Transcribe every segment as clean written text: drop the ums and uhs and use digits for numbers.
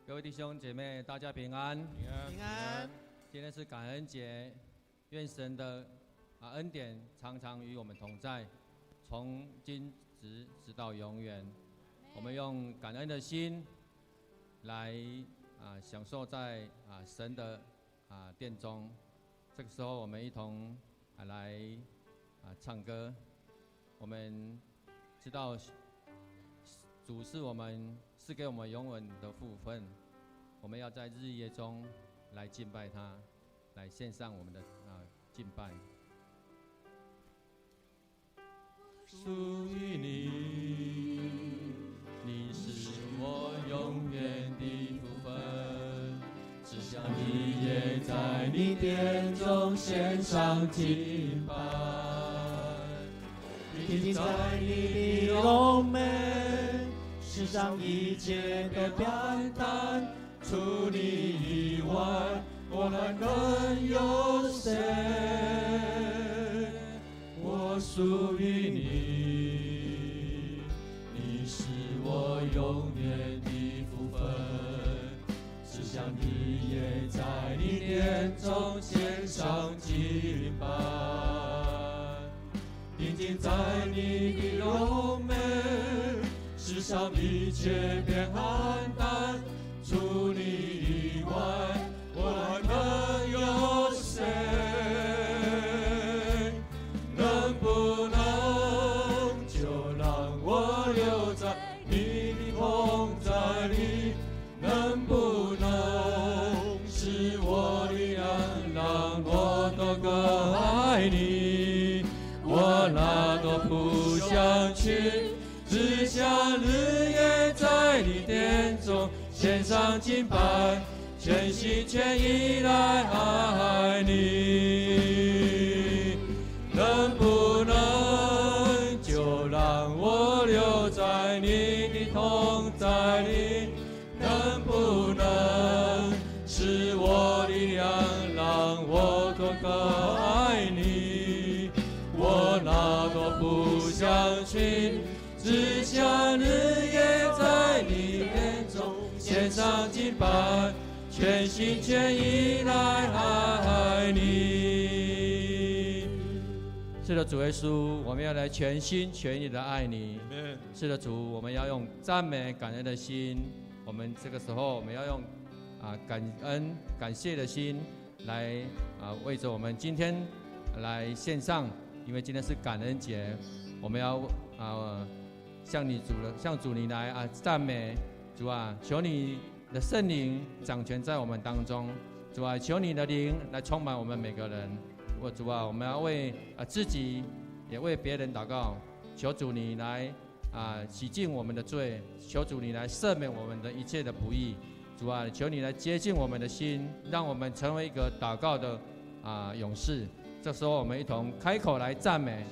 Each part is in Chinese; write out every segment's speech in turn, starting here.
各位弟兄姐妹，大家平安。平安。今天是感恩节，愿神的恩典常常与我们同在，从今直到永远。我们用感恩的心来享受在神的殿中。这个时候，我们一同来唱歌。我们知道主是给我们永远的福分，我们要在日夜中来敬拜他，来献上我们的敬拜。属于你，你是我永远的福分，只想你也在你殿中献上敬拜，平静在你的荣美，世上一切的平淡，除你以外，我还能有谁？我属于你，你是我永远的福分，只想你也在你殿中献上敬拜，平静在你的荣美，世上一切变黯淡，除你以外，我还能有谁？能不能就让我留在你的同在里？能不能使我的眼让我多更爱你？我哪都不想去，只想日夜在你殿中献上敬拜，全心全意来爱你。能不能就让我留在你的同在里？能不能使我的力量让我多更爱你？我哪都不想去，只想日夜在你殿中献上敬拜，全心全意来爱你。是的，主耶稣，我们要来全心全意的爱你。是的，主，我们要用赞美感恩的心。我们这个时候，我们要用感恩感谢的心来为着我们今天来献上，因为今天是感恩节，我们要向主你来赞美主啊，求你的圣灵掌权在我们当中，主啊，求你的灵来充满我们每个人。主啊，我们要为自己也为别人祷告，求主你来洗净我们的罪，求主你来赦免我们的一切的不义。主啊，求你来接近我们的心，让我们成为一个祷告的勇士。这时候我们一同开口来赞美。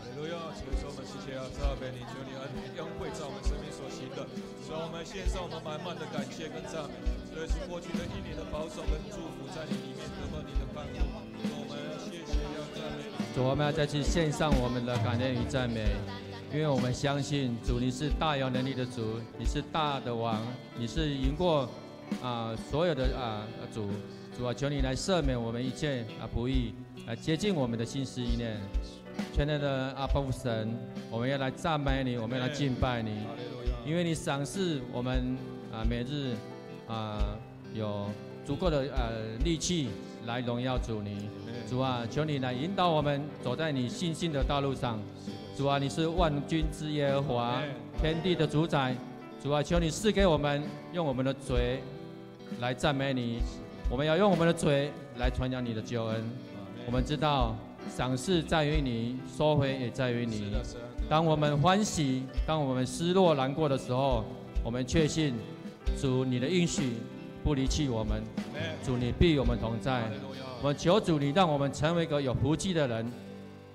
哈利路亚！主耶稣，我们谢谢赞美你，求你恩惠在我们生命所行的，让我们献上我们满满的感谢跟赞美。主耶稣，过去的一年的保守跟祝福在你里面得到你的看顾，我们谢谢要赞美你。主，我们要再次献上我们的感恩与赞美，因为我们相信主你是大有能力的主，你是大的王，你是赢过所有的主。主啊，求你来赦免我们一切不义，来接近我们的心思意念。全能的阿爸父神，我们要来赞美你，我们要来敬拜你，因为你赏赐我们每日有足够的力气来荣耀主你。主啊，求你来引导我们走在你信心的道路上。主啊，你是万军之耶和华，天地的主宰。主啊，求你赐给我们用我们的嘴来赞美你，我们要用我们的嘴来传扬你的救恩。我们知道赏赐在于你，收回也在于你。当我们欢喜，当我们失落难过的时候，我们确信主你的应许不离弃我们，主你必与我们同在。我们求主你让我们成为一个有福气的人，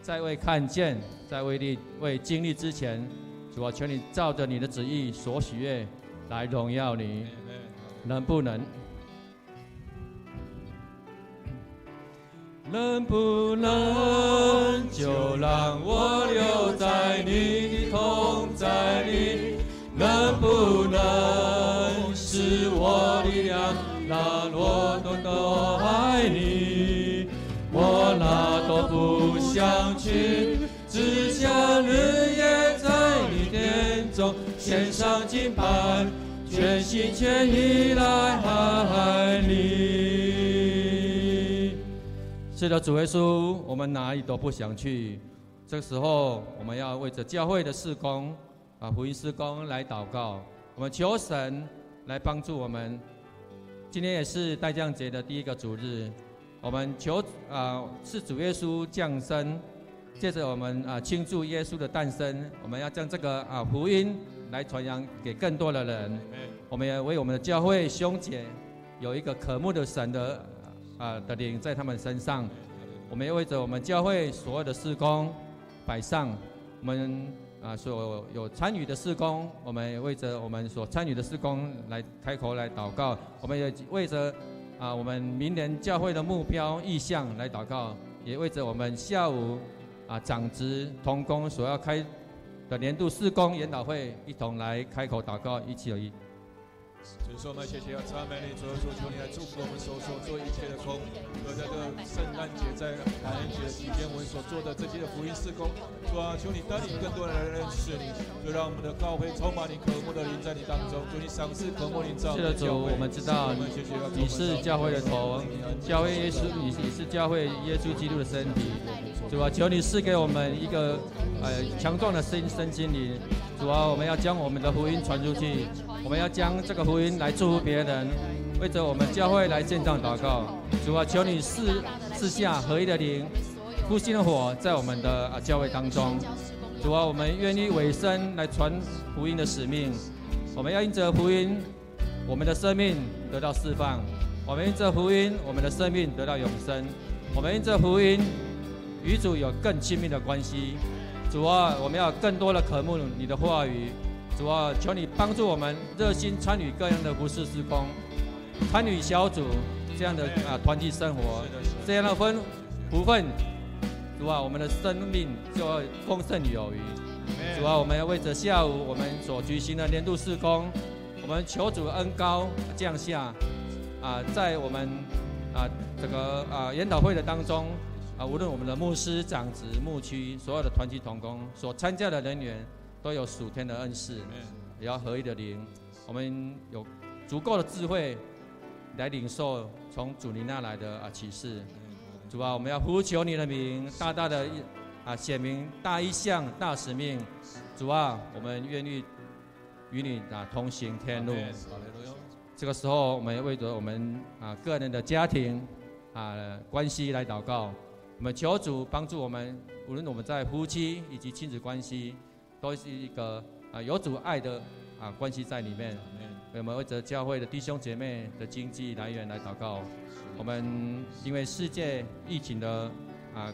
在未看见，在未经历之前，主啊，求你照着你的旨意所许愿来荣耀你。能不能？能不能就让我留在你的同在里？能不能使我我力量，让我多爱你。我哪都不想去，只想日夜在你殿中献上敬拜，全心全意来爱你。是的，主耶稣，我们哪里都不想去。这个时候，我们要为着教会的事工福音事工来祷告。我们求神来帮助我们。今天也是代降节的第一个主日，我们求是主耶稣降生，借着我们庆祝耶稣的诞生，我们要将这个福音来传扬给更多的人。我们也为我们的教会兄姐有一个渴慕的神的灵在他们身上。我们也为着我们教会所有的事工摆上，我们所有参与的事工，我们也为着我们所参与的事工来开口来祷告。我们也为着我们明年教会的目标意向来祷告，也为着我们下午长职同工所要开的年度事工研讨会一同来开口祷告，一起而已。主说，我们谢谢赞美你，主求你来祝福我们所做一切的工，和在这个圣诞节、在感恩节的期间，我们所做的这些的福音事工，主啊，求你带领更多人来认识你，就让我们的教会充满你渴慕的灵在你当中，求你赏赐渴慕灵照。是的，主，我们知道你是教会的头，教会耶稣，你是教会耶稣基督的身体。主啊，求你赐给我们一个强壮的身心灵。主啊，我们要将我们的福音传出去，我们要将这个福音来祝福别人，为着我们教会来献上祷告。主啊，求你赐下合一的灵，复兴的火在我们的教会当中。主啊，我们愿意委身来传福音的使命。我们要因着福音，我们的生命得到释放；我们因着福音，我们的生命得到永生；我们因着福音，与主有更亲密的关系。主啊，我们要更多的渴慕你的话语。主啊，求你帮助我们热心参与各样的服事事工，参与小组这样的团体生活，这样的福分。主啊，我们的生命就要丰盛有余。主啊，我们要为着下午我们所举行的年度事工，我们求主恩膏降下在我们这个研讨会的当中。无论我们的牧师、长职、牧区，所有的团体同工所参加的人员，都有属天的恩赐，也要合一的灵。我们有足够的智慧来领受从主你那来的启示。主啊，我们要呼求你的名，大大的显明大意向、大使命。主啊，我们愿意与你同行天路。这个时候，我们为着我们个人的家庭关系来祷告。我们求主帮助我们，无论我们在夫妻以及亲子关系，都是一个有主爱的关系在里面。我们为着教会的弟兄姐妹的经济来源来祷告。我们因为世界疫情的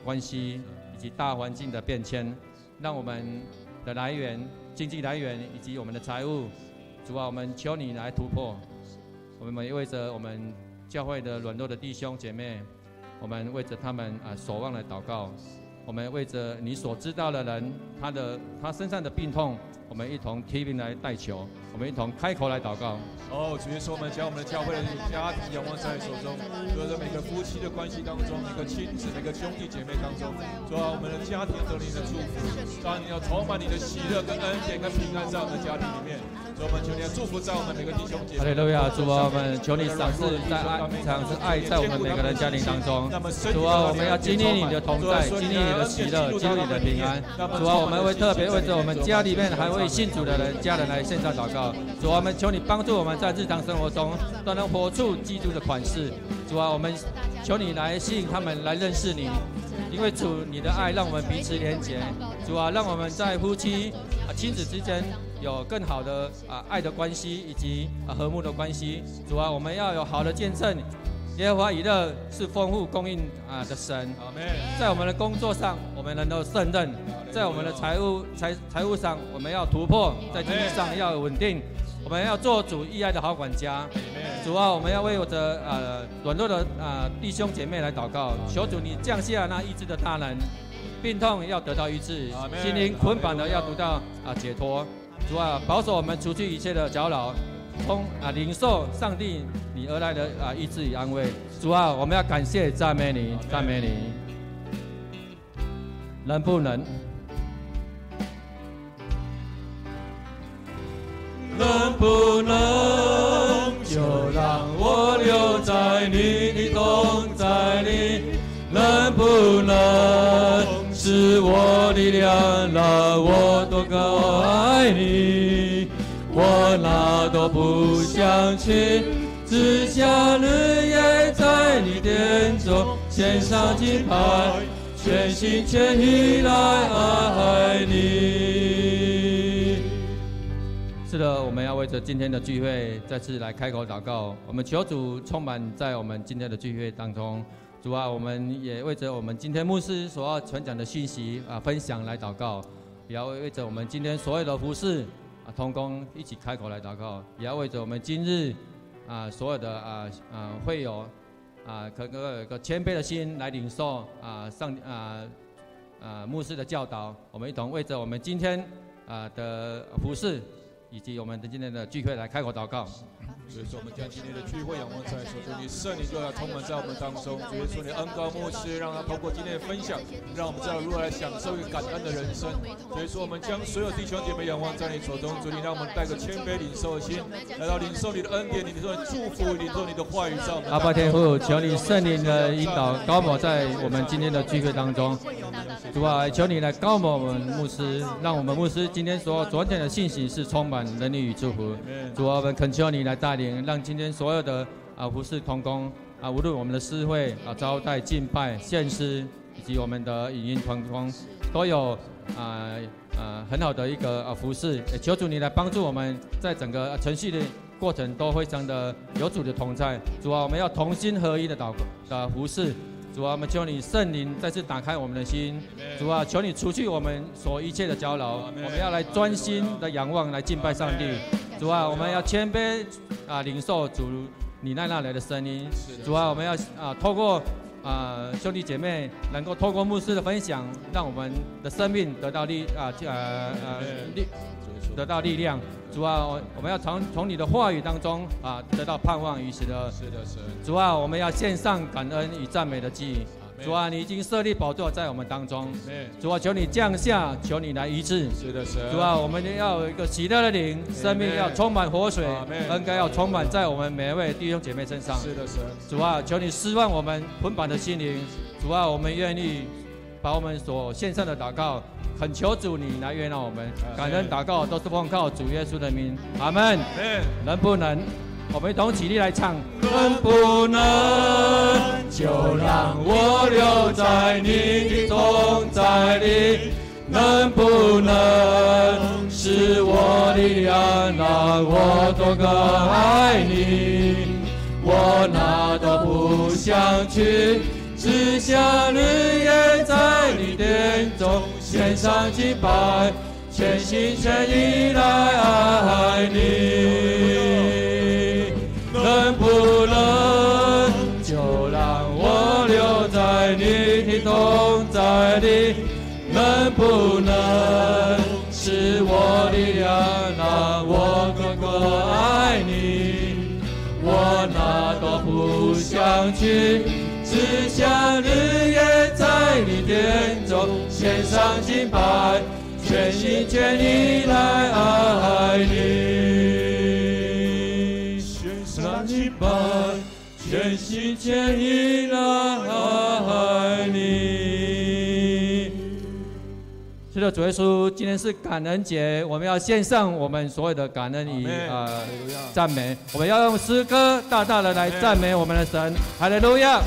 关系以及大环境的变迁，让我们的来源、经济来源以及我们的财务，主啊，我们求你来突破。我们也为着我们教会的软弱的弟兄姐妹，我们为着他们守望来祷告。我们为着你所知道的人，他身上的病痛，我们一同提名来代求，我们一同开口来祷告。主耶稣，我们将我们的教会的家庭仰望在手中，主在每个夫妻的关系当中，每个亲子、每个兄弟姐妹当中，主啊，我们的家庭得你的祝福，主啊，你要充满你的喜乐跟恩典跟平安在我们的家庭里面。主，我们求你祝福在我们每个弟兄姐妹。哈利路亚！主啊，我们求你赏赐爱在我们每个人家庭当中。主啊，我们要经历你的同在，经历你的喜乐，经历你的平安。主啊，我们会特别为着我们家里面还未信主的家人来线上祷告。主啊，我们求你帮助我们在日常生活中都能活出基督的款式。主啊，我们求你来吸引他们来认识你，因为主你的爱让我们彼此连结。主啊，让我们在夫妻亲子之间有更好的爱的关系以及和睦的关系。主啊，我们要有好的见证。耶和华以勒是丰富供应的神，在我们的工作上我们能够胜任，在我们的财务上我们要突破，在经济上要稳定，我们要做主意爱的好管家。主啊，我们要为我的软弱的弟兄姐妹来祷告，求主你降下那医治的大能，病痛要得到医治，心灵捆绑的要得到解脱。主啊，保守我们除去一切的搅扰，领受上帝你而来的医治与安慰。主啊，我们要感谢赞美你，赞美你。能不能？能不能就让我留在你的同在里？能不能是我力量，让我多更爱你？我哪都不想去，只想日夜在你殿中献上敬拜，全心全意来爱你。是的，我们要为着今天的聚会再次来开口祷告。我们求主充满在我们今天的聚会当中。主啊，我们也为着我们今天牧师所要传讲的信息分享来祷告，也要为着我们今天所有的服事同工一起开口来祷告，也要为着我们今日所有的会友可有一个谦卑的心来领受牧师的教导。我们一同为着我们今天的服事以及我们的今天的聚会来开口祷告。所以说，我们将今天的聚会仰望在手中，你圣灵就要充满在我们当中。主耶稣，你恩膏牧师，让他透过今天的分享，让我们知道如何来享受一个感恩的人生。所以说，我们将所有弟兄姐妹仰望在你手中，主你让我们带着谦卑领受的心，来到领受你的恩典，领受你的祝福，领受你的话语在我们。阿爸天父，求你圣灵的引导高抹在我们今天的聚会当中。主啊，求你来高抹我们牧师，让我们牧师今天所昨天的信息是充满能力与祝福。主啊，我们恳求你来带领，让今天所有的服事同工无论我们的诗会招待、敬拜、献诗，以及我们的影音同工，都有很好的一个服事。也求主你来帮助我们，在整个程序的过程都非常的有主的同在。主啊，我们要同心合一的服事。主啊，我们求你圣灵再次打开我们的心。主啊，求你除去我们所一切的搅扰，我们要来专心的仰望，来敬拜上帝。主啊，我们要谦卑领受主你那来的声音。主啊，我们要透过兄弟姐妹能够透过牧师的分享，让我们的生命得到得到力量。主啊，我们要从你的话语当中得到盼望与喜乐。是的，主啊，我们要献上感恩与赞美的祭。主啊，你已经设立宝座在我们当中。主啊，求你降下，求你来医治。是的，主啊，我们要有一个喜乐的灵，生命要充满活水，恩该要充满在我们每一位弟兄姐妹身上。是的，主啊，求你释放我们捆绑的心灵。主啊，我们愿意把我们所献上的祷告，恳求主你来悦纳我们。感恩祷告都是奉靠主耶稣的名，阿门。能不能？我们一同起立来唱。能不能就让我留在你的同在里？能不能使我力量，让我多更爱你？我哪都不想去，只想日夜在你殿中献上敬拜，全心全意来爱你。能不能就让我留在你的同在里？能不能使我力量，让我更爱你？我哪都不想去，只想日夜在你殿中献上敬拜，全心全意来爱你。敬拜，全心全意来爱你。是的，主耶稣，今天是感恩节，我们要献上我们所有的感恩与赞美。我们要用诗歌大大的来赞美我们的神，哈利路亚。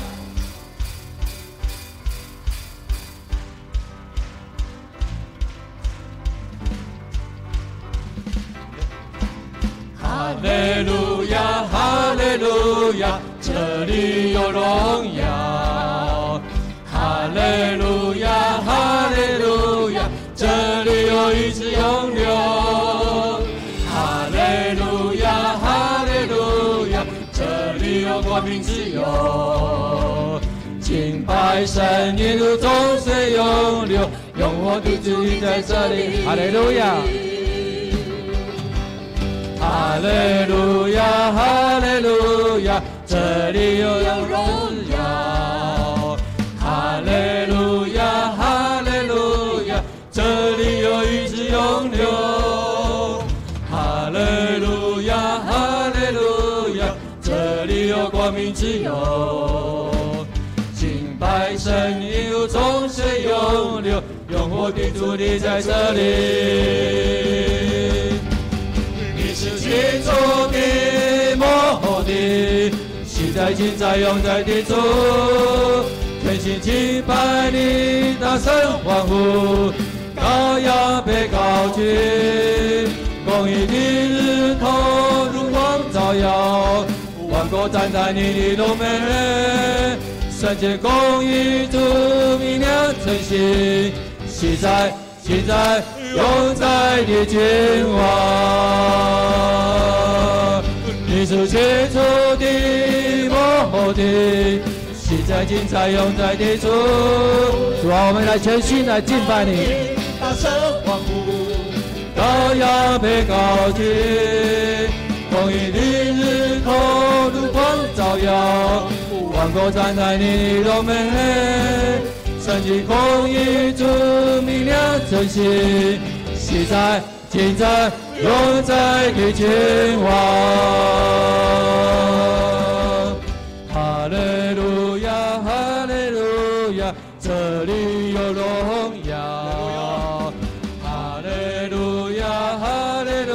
哈利路亚，哈利路亚，这里有荣耀。哈利路亚，哈利路亚，这里有医治永留。哈利路亚，哈利路亚，这里有光明自由。敬拜神，沿路终水永流，永活的主在这里。哈利路亚。哈哈利路亚，哈利路亚，这里有荣耀。哈利路亚，哈利路亚，这里有医治永留。哈利路亚，哈利路亚，这里有光明自由。敬拜神有众水永流，永活的主你在这里。你是起初的末后的，现在今在永在的主，全心敬拜你，大声欢呼，羔羊被高举，公义的日头如光照耀，万国站在你的龙门，圣洁公义主明亮晨曦，昔在今在永在的君王。你是起初的末后的，现在今在永在的主。主啊，我们来全心来敬拜你，大声欢呼，羔羊被高举，公义的日头如光照耀，万国站在你龙门，圣洁公义主明亮晨曦，昔在今在永在的君王。哈利路亚，哈利路亚，这里有荣耀。哈利路亚，哈利路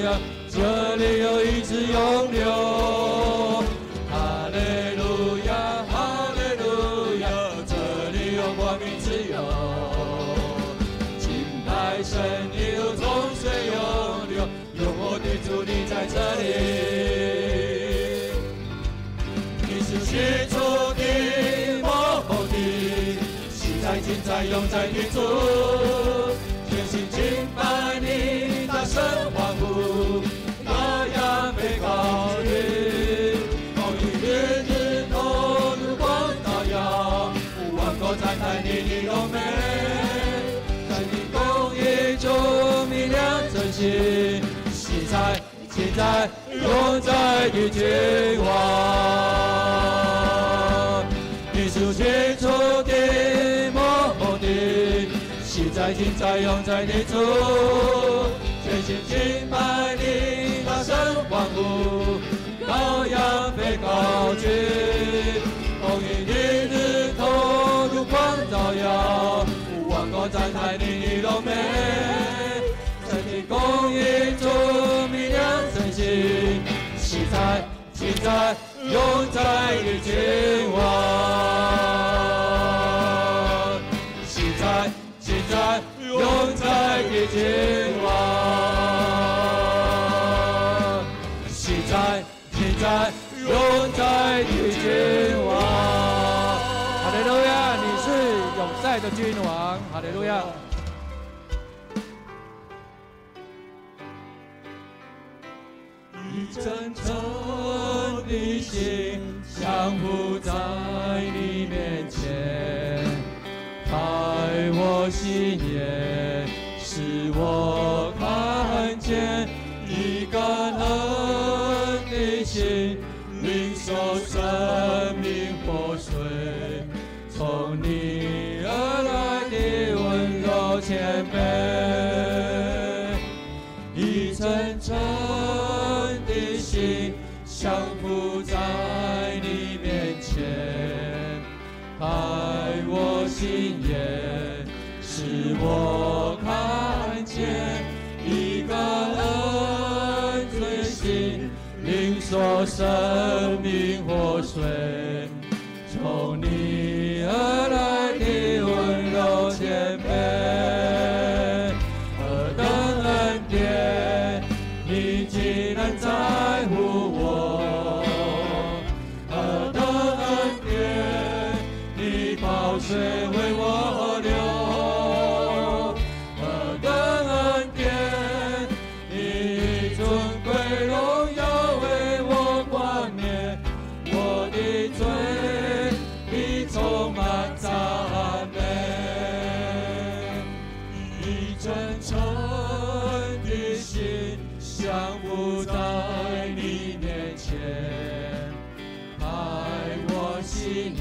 亚，这里有医治永留。哈利路亚，哈利路亚，这里有光明自由。敬拜神有众水永流，永活的主你在这里。你是起初的末后的，现在今在永在的主，全心敬拜你，大声欢呼，羔羊被高举，公义的日头如光照耀，万国站在你的龙门，在你公义中明亮晨曦，昔在今在永在的君王。你是起初的末后的，现在今在永在的主，全心敬拜你，大声欢呼，羔羊被高举，公义的日头如光照耀，万国站在你的龙门，在你公义中明亮晨曦，昔在今在永在的君王。昔在今在永在的君王。昔在今在永在的君王。哈利路亚，你是永在的君王。哈利路亚。以真诚的心降服在你面前，开我心眼，使我看见一个恩的心，领受生命活水，从你而来的温柔谦卑，以真诚的心降服在你面前，开我心眼，使我看见一个恩最心，领受生命活水，从你而来的温柔谦卑，何等恩典，你竟然在乎我，何等恩典，你宝血为我流，何等恩典，你尊贵荣耀为我冠冕，我的罪你充满赞美，以真诚的心降服在年，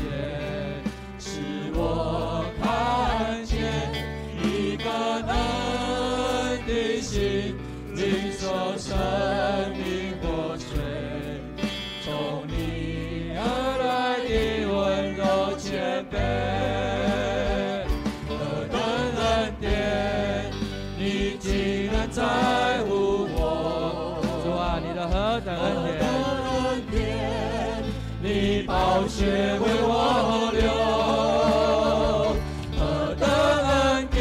使我看见一个恩的心，领受生命活水，从你而来的温柔谦卑，何等恩典，你竟然在乎我。主啊，你的何等恩典，你宝血为我流，何等恩典，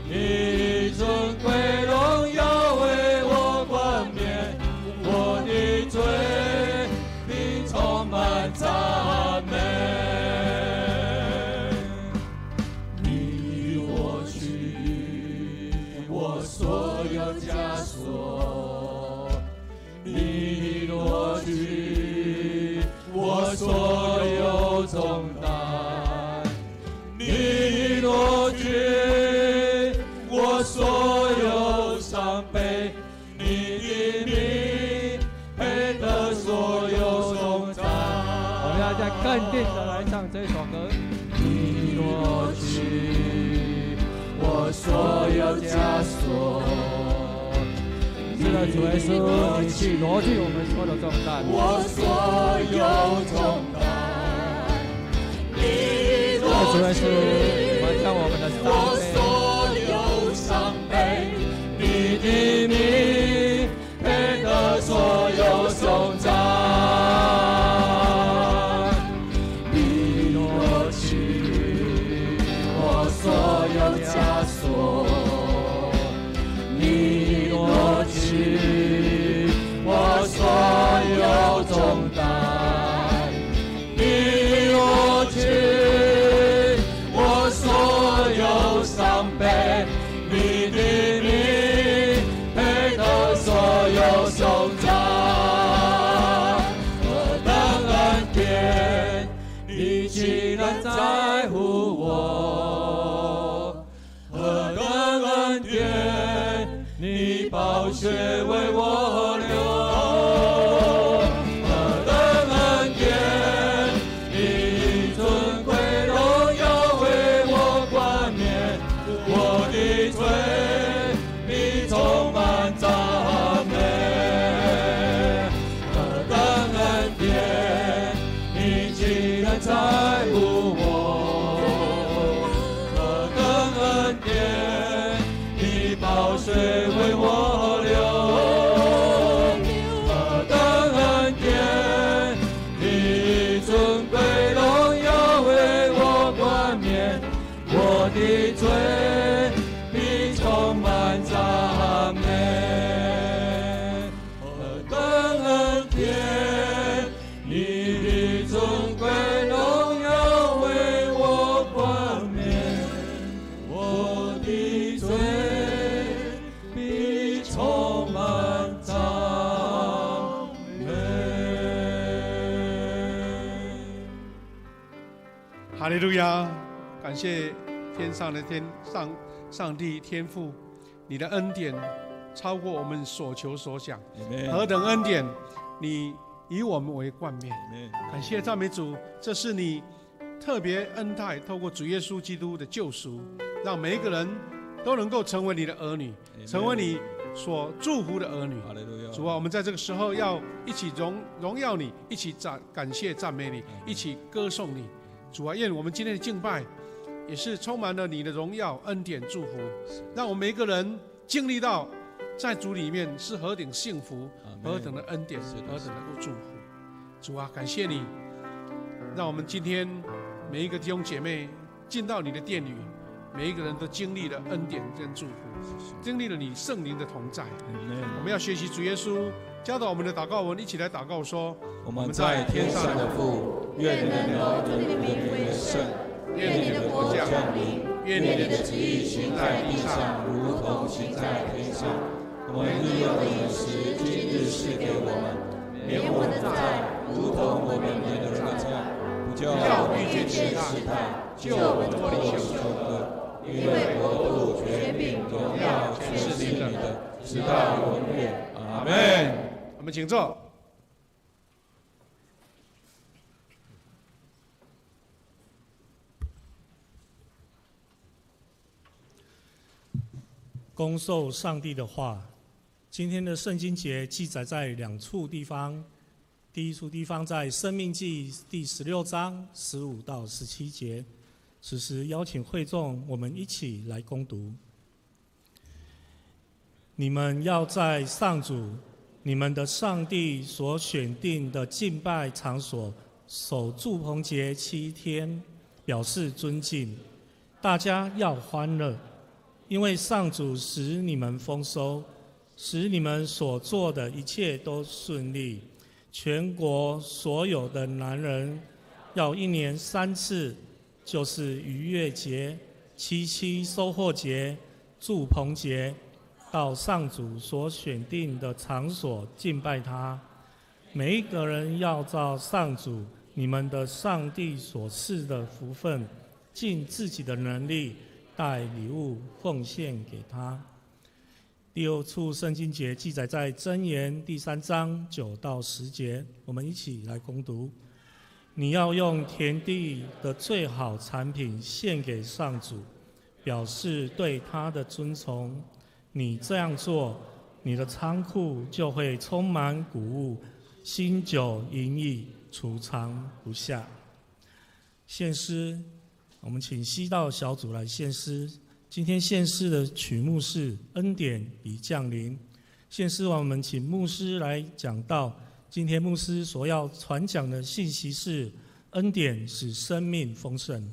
你尊贵荣耀为我冠冕，我的罪并充满赞美。你抹去我所有枷锁，你抹去我所有重担，你挪去我所有伤悲，你的名配得所有颂赞。我们要再更定的来唱这首歌。你挪去我所有枷锁，是的，主耶稣，你去挪去我们所有的重担，我所有重担，你挪主耶稣，我们将我们的我所有伤悲，你的名配得所有颂赞。你挪去我所有枷锁，你挪去我所有重担，你挪去我所有伤悲，你的名配得所有颂赞。何等恩典，你竟然在乎我，何等恩典，你宝血为我流，何等恩典，你尊贵荣耀为我冠冕，我的罪必充满赞美。何等恩典，你竟然在乎我，何等恩典，你宝血为我流，何等恩典，你尊贵荣耀为我冠冕，我的罪必充满赞美。何等恩典，你的尊贵荣耀为我冠冕，我的罪必充满赞美。哈利路亚！感谢天上的上帝天父，你的恩典超过我们所求所想，何等恩典！你以我们为冠冕，感谢赞美主，这是你特别恩待，透过主耶稣基督的救赎，让每一个人都能够成为你的儿女，成为你所祝福的儿女。主啊，我们在这个时候要一起荣耀你，一起感谢赞美你，一起歌颂你。主啊，愿我们今天的敬拜也是充满了你的荣耀、恩典、祝福，让我们每一个人经历到在主里面是何等幸福、何等的恩典、何等的祝福。主啊，感谢你，让我们今天每一个弟兄姐妹进到你的殿里，每一个人都经历了恩典跟祝福，经历了你圣灵的同在。我们要学习主耶稣教导我们的祷告文，一起来祷告说：我们在天上的父，愿你的名为圣，愿你的国降临，愿你的旨意行在地上，如同行在天上。我们日用的饮食，今日赐给我们，免我们的债，如同我们免人的债，不叫遇见试探，救我们脱离凶恶。因为国度、权柄、荣耀，全是你的，直到永远。阿们。我们请坐。恭受上帝的话。今天的圣经节记载在2处地方，第一处地方在申命记第16章15到17节。此时邀请会众，我们一起来攻读。你们要在上主你们的上帝所选定的敬拜场所守住棚节7天，表示尊敬。大家要欢乐，因为上主使你们丰收，使你们所做的一切都顺利。全国所有的男人要1年3次，就是逾越节、七七收获节、住棚节，到上主所选定的场所敬拜他。每一个人要照上主你们的上帝所赐的福分，尽自己的能力带礼物奉献给他。第2处圣经节记载在箴言第3章9到10节，我们一起来攻读。你要用田地的最好产品献给上主，表示对他的尊崇。你这样做，你的仓库就会充满谷物，新酒盈溢，储藏不下。献诗，我们请西道小组来献诗。今天献诗的曲目是《恩典已降临》。献诗完，我们请牧师来讲道。今天牧师所要传讲的信息是：恩典使生命丰盛。恩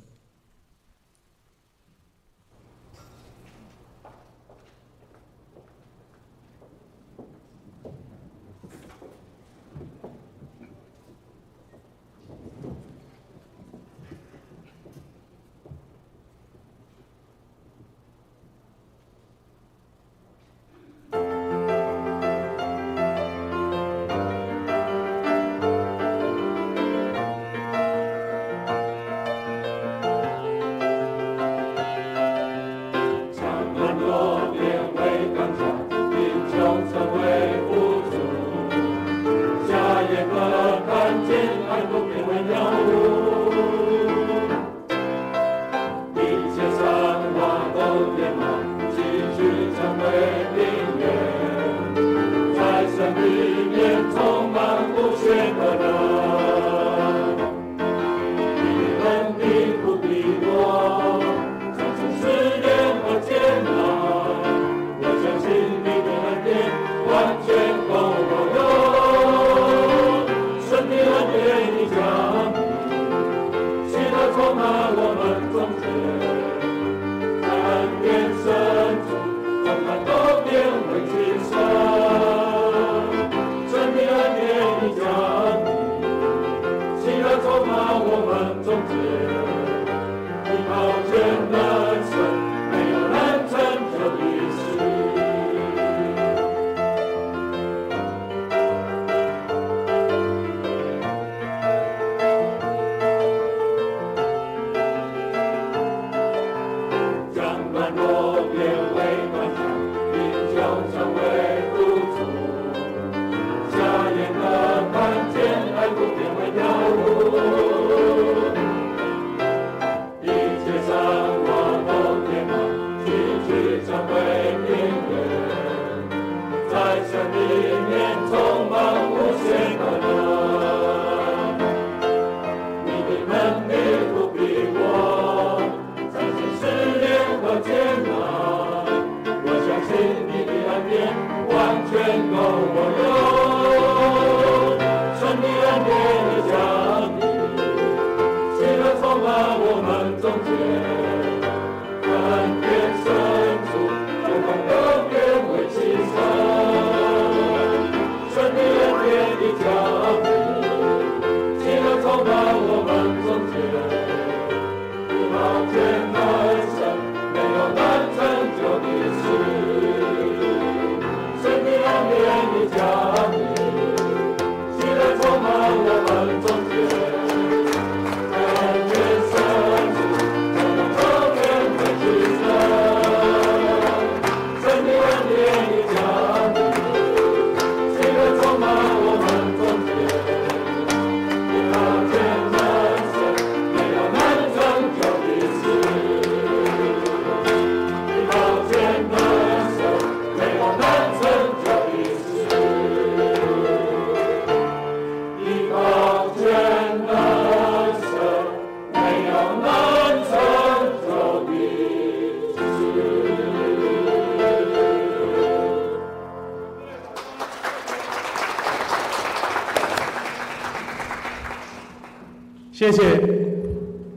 谢谢，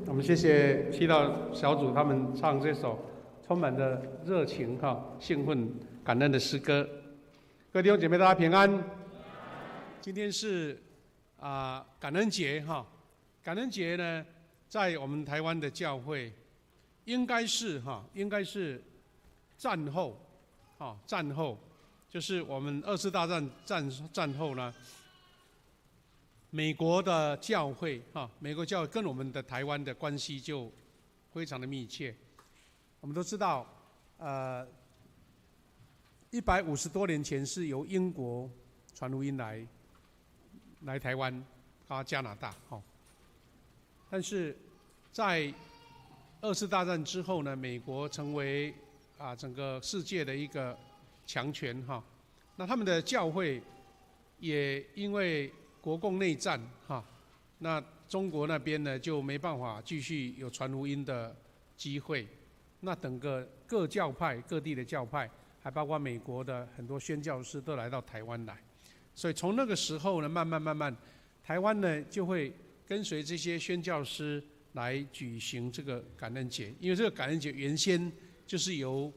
我们谢谢祈祷小组他们唱这首充满着热情兴奋感恩的诗歌。各位弟兄姐妹，大家平安。今天是感恩节感恩节呢，在我们台湾的教会，应该是战后战后，就是我们2次大战战后呢，美国的教会美国教会跟我们的台湾的关系就非常的密切。我们都知道150多年前是由英国传福音来台湾加拿大但是在2次大战之后呢，美国成为整个世界的一个强权那他们的教会也因为国共内战那中国那边呢就没办法继续有传福音的机会，那整个各教派各地的教派，还包括美国的很多宣教师都来到台湾来，所以从那个时候呢，慢慢，台湾呢就会跟随这些宣教师来举行这个感恩节，因为这个感恩节原先就是由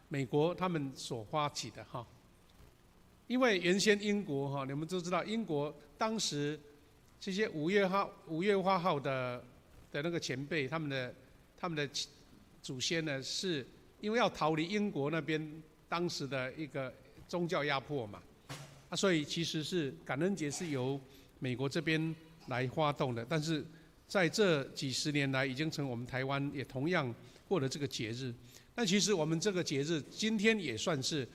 美国他们所发起的因为原先英国你们都知道，英国当时这些五月花号的那个前辈，他们的祖先呢，是因为要逃离英国那边当时的一个宗教压迫嘛，所以其实是感恩节是由美国这边来发动的，但是在这几十年来，已经成我们台湾也同样过了这个节日。但其实我们这个节日今天也算是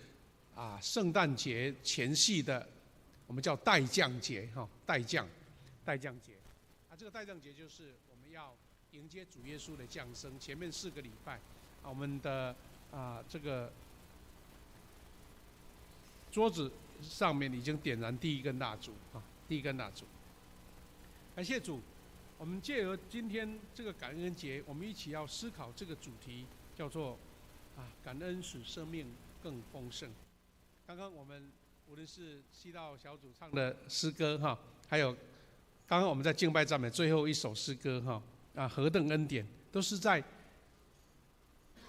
圣诞节前夕的，我们叫代降节代降节这个代降节就是我们要迎接主耶稣的降生。前面4个礼拜我们的这个桌子上面已经点燃第一根蜡烛感谢主，我们借由今天这个感恩节，我们一起要思考这个主题，叫做感恩使生命更丰盛。刚刚我们无论是祈祷小组唱的诗歌还有刚刚我们在敬拜赞美最后一首诗歌何等恩典，都是在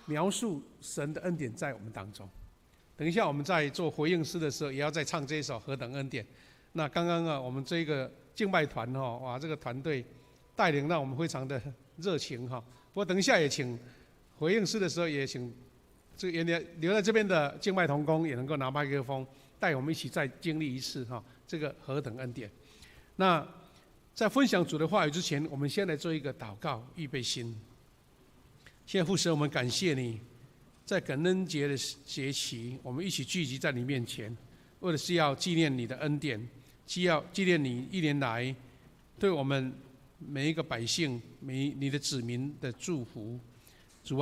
描述神的恩典在我们当中。等一下我们在做回应诗的时候，也要再唱这一首何等恩典。那刚刚我们这个敬拜团这个团队带领让我们非常的热情不过等一下也请回应诗的时候，也请这个留在这边的敬拜同工也能够拿麦克风，带我们一起再经历一次这个何等恩典。那在分享主的话语之前，我们先来做一个祷告，预备心。现在父神，我们感谢你，在感恩节的节期，我们一起聚集在你面前，为的是要纪念你的恩典，纪念你1年来对我们每一个百姓、你的子民的祝福。主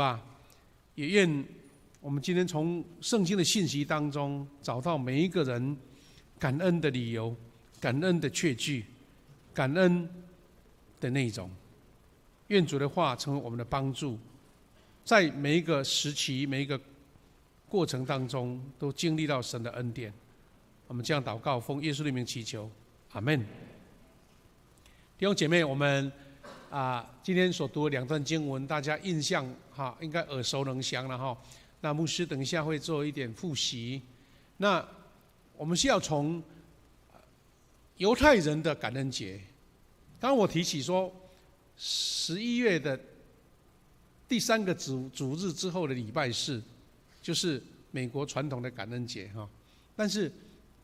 也愿我们今天从圣经的信息当中找到每一个人感恩的理由、感恩的确据、感恩的内容。愿主的话成为我们的帮助，在每一个时期、每一个过程当中都经历到神的恩典。我们这样祷告，奉耶稣的名祈求，阿们。弟兄姐妹，我们今天所读的2段经文，大家印象应该耳熟能详了那牧师等一下会做一点复习。那我们是要从犹太人的感恩节。刚刚我提起说，11月的第3个主日之后的礼拜4，就是美国传统的感恩节但是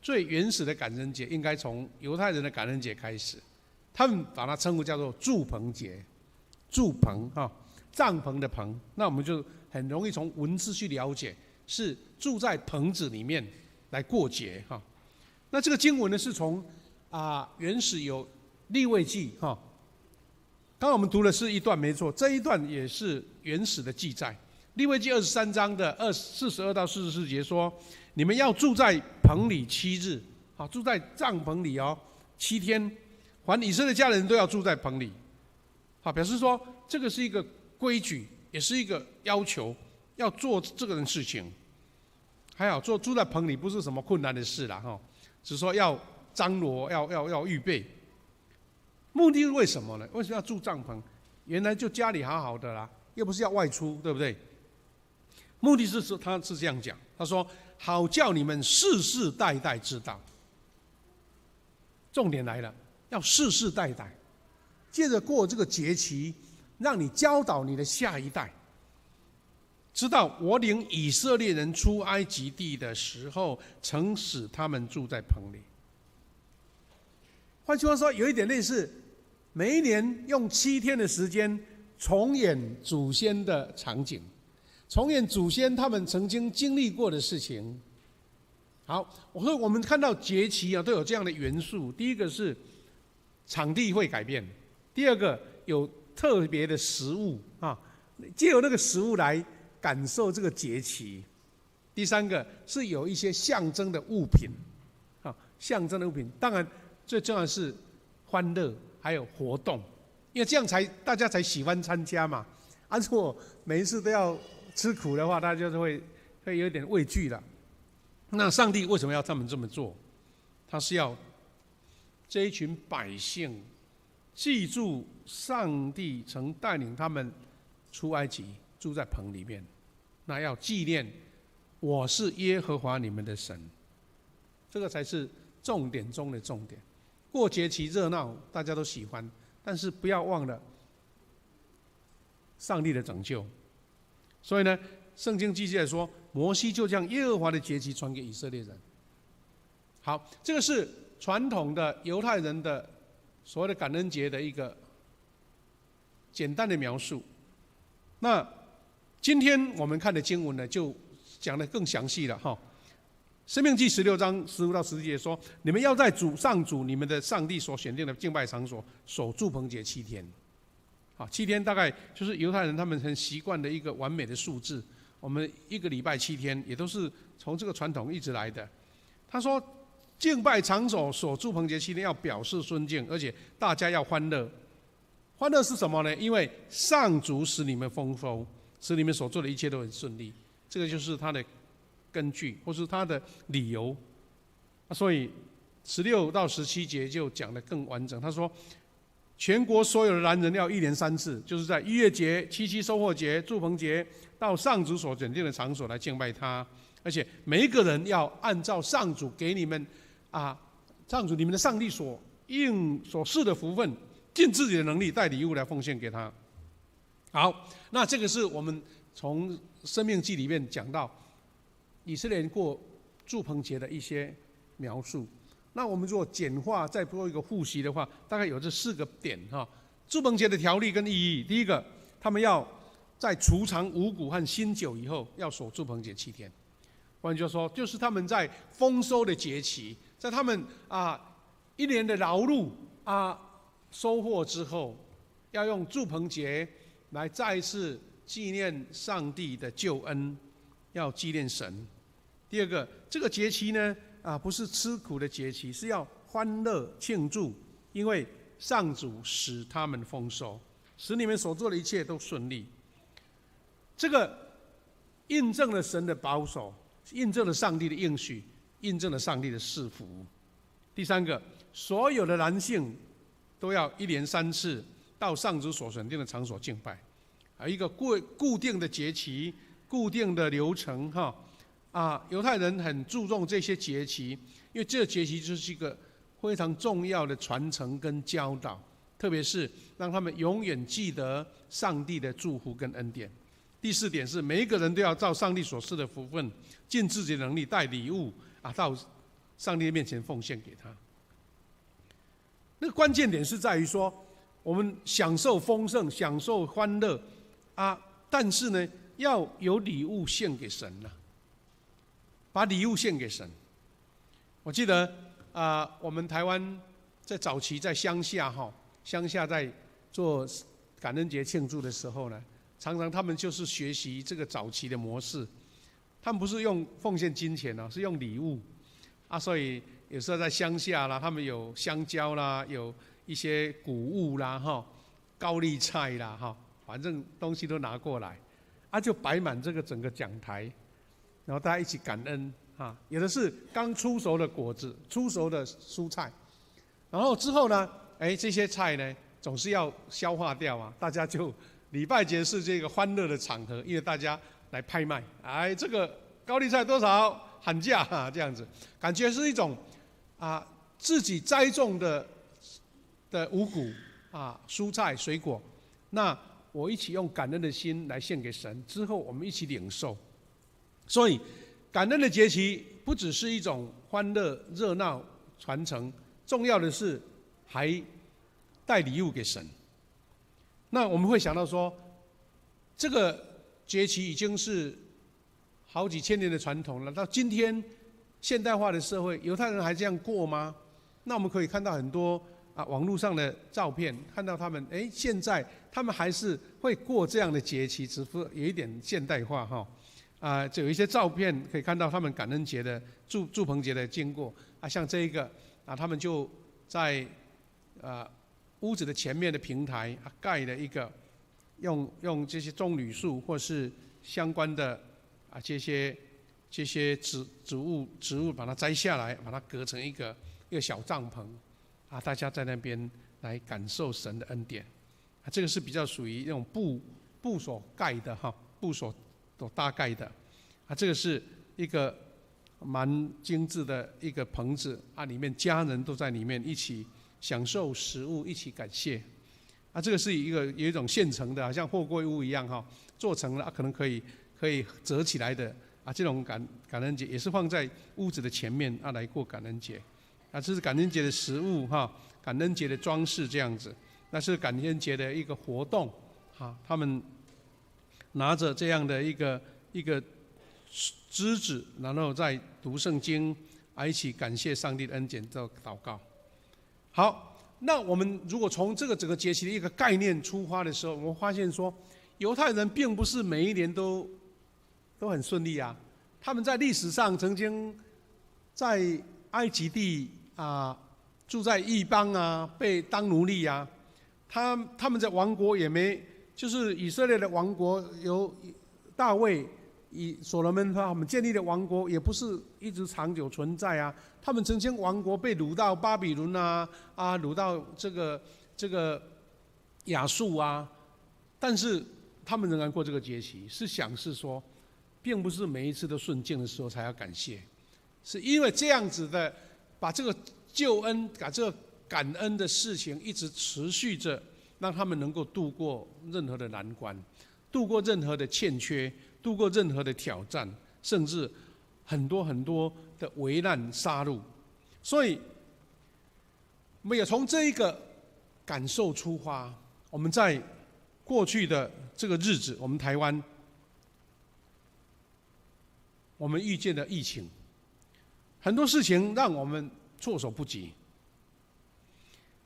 最原始的感恩节应该从犹太人的感恩节开始，他们把它称呼叫做住棚节。住棚帐篷的棚，那我们就很容易从文字去了解，是住在棚子里面来过节那这个经文呢，是从原始有利未记刚刚我们读的是一段没错，这一段也是原始的记载。利未记23章的42到44节说，你们要住在棚里7日住在帐篷里7天，凡以色列家人都要住在棚里表示说这个是一个规矩，也是一个要求，要做这个事情。还好住在棚里不是什么困难的事啦只是说要张罗，要预备。目的是为什么呢？为什么要住帐篷？原来就家里好好的啦，又不是要外出，对不对？目的是说，他是这样讲，他说：“好叫你们世世代代知道。”重点来了，要世世代代，借着过这个节期，让你教导你的下一代，知道我领以色列人出埃及地的时候，曾使他们住在棚里。换句话说，有一点类似，每一年用7天的时间重演祖先的场景，重演祖先他们曾经经历过的事情。好，我们看到节期啊，都有这样的元素。第一个是场地会改变，第二个有特别的食物啊，藉由那个食物来感受这个节期。第三个是有一些象征的物品，啊，象征的物品。当然，最重要的是欢乐，还有活动，因为这样大家才喜欢参加嘛。如果每一次都要吃苦的话，大家就会有点畏惧了。那上帝为什么要他们这么做？他是要这一群百姓记住上帝曾带领他们出埃及，住在棚里面，那要纪念我是耶和华你们的神，这个才是重点中的重点。过节期热闹，大家都喜欢，但是不要忘了上帝的拯救。所以呢，圣经记载说，摩西就将耶和华的节期传给以色列人。好，这个是传统的犹太人的所谓的感恩节的一个简单的描述。那今天我们看的经文呢，就讲得更详细了哈。申命记16章15到17节说：“你们要在上主你们的上帝所选定的敬拜场所守住棚节7天。”好，7天大概就是犹太人他们很习惯的一个完美的数字。我们1个礼拜7天，也都是从这个传统一直来的。他说，敬拜场所守住棚节7天，要表示尊敬，而且大家要欢乐。欢乐是什么呢？因为上主使你们丰收，使你们所做的一切都很顺利。这个就是他的根据，或是他的理由。所以16到17节就讲得更完整。他说，全国所有的男人要1年3次，就是在逾越节、七七收获节、住棚节，到上主所选定的场所来敬拜他。而且每一个人要按照上主给你们上主你们的上帝所赐的福分，尽自己的能力带礼物来奉献给他。好，那这个是我们从申命记里面讲到以色列人过住棚节的一些描述。那我们如果简化再做一个复习的话，大概有这4个点哈。住棚节的条例跟意义，第一个，他们要在除尝五谷和新酒以后，要守住棚节7天。换句话说，就是他们在丰收的节期，在他们1年的劳碌收获之后，要用住棚节来再一次纪念上帝的救恩，要纪念神。第二个，这个节期呢，不是吃苦的节期，是要欢乐庆祝，因为上主使他们丰收，使你们所做的一切都顺利。这个印证了神的保守，印证了上帝的应许，印证了上帝的赐福。第三个，所有的男性都要1年3次到上主所选定的场所敬拜，一个固定的节期、固定的流程哈。犹太人很注重这些节期，因为这个节期就是一个非常重要的传承跟教导，特别是让他们永远记得上帝的祝福跟恩典。第4点是，每一个人都要照上帝所赐的福分，尽自己的能力带礼物到上帝的面前奉献给他。那个关键点是在于说，我们享受丰盛，享受欢乐但是呢，要有礼物献给神把礼物献给神。我记得我们台湾在早期在乡下在做感恩节庆祝的时候呢，常常他们就是学习这个早期的模式。他们不是用奉献金钱是用礼物所以有时候在乡下啦，他们有香蕉啦，有一些谷物啦高丽菜啦反正东西都拿过来就摆满这个整个讲台，然后大家一起感恩有的是刚出熟的果子、出熟的蔬菜，然后之后呢，这些菜呢总是要消化掉啊，大家就礼拜节是这个欢乐的场合，因为大家来拍卖，这个高丽菜多少喊价这样子，感觉是一种自己栽种的五谷蔬菜水果，那我一起用感恩的心来献给神，之后我们一起领受。所以感恩的节期不只是一种欢乐热闹传承，重要的是还带礼物给神。那我们会想到说，这个节期已经是好几千年的传统了，到今天现代化的社会，犹太人还这样过吗？那我们可以看到很多网络上的照片，看到他们现在他们还是会过这样的节期，只不过有一点现代化就有一些照片可以看到他们感恩节的祝棚节的经过像这一个他们就在屋子的前面的平台盖了一个用这些棕榈树或是相关的这些植物把它摘下来，把它隔成一个小帐篷大家在那边来感受神的恩典这个是比较属于那种布所盖的布所搭盖的这个是一个蛮精致的一个棚子里面家人都在里面一起享受食物，一起感谢这个是有一种现成的，好像货柜屋一样做成了可能可以折起来的这种感恩节也是放在屋子的前面来过感恩节这是感恩节的食物感恩节的装饰这样子，那是感恩节的一个活动他们拿着这样的一个枝子，然后再读圣经一起感谢上帝的恩典做祷告。好，那我们如果从这个整个节期的一个概念出发的时候，我们发现说犹太人并不是每一年都很顺利他们在历史上曾经在埃及地住在异邦被当奴隶他们在王国也没，就是以色列的王国由大卫所罗门他们建立的王国也不是一直长久存在他们曾经王国被掳到巴比伦掳到这个亚述但是他们仍然过这个节期，是说并不是每一次都顺境的时候才要感谢，是因为这样子的把这个救恩把这个感恩的事情一直持续着，让他们能够度过任何的难关，度过任何的欠缺，度过任何的挑战，甚至很多很多的危难杀戮。所以我们也从这一个感受出发，我们在过去的这个日子，我们台湾我们遇见的疫情，很多事情让我们措手不及。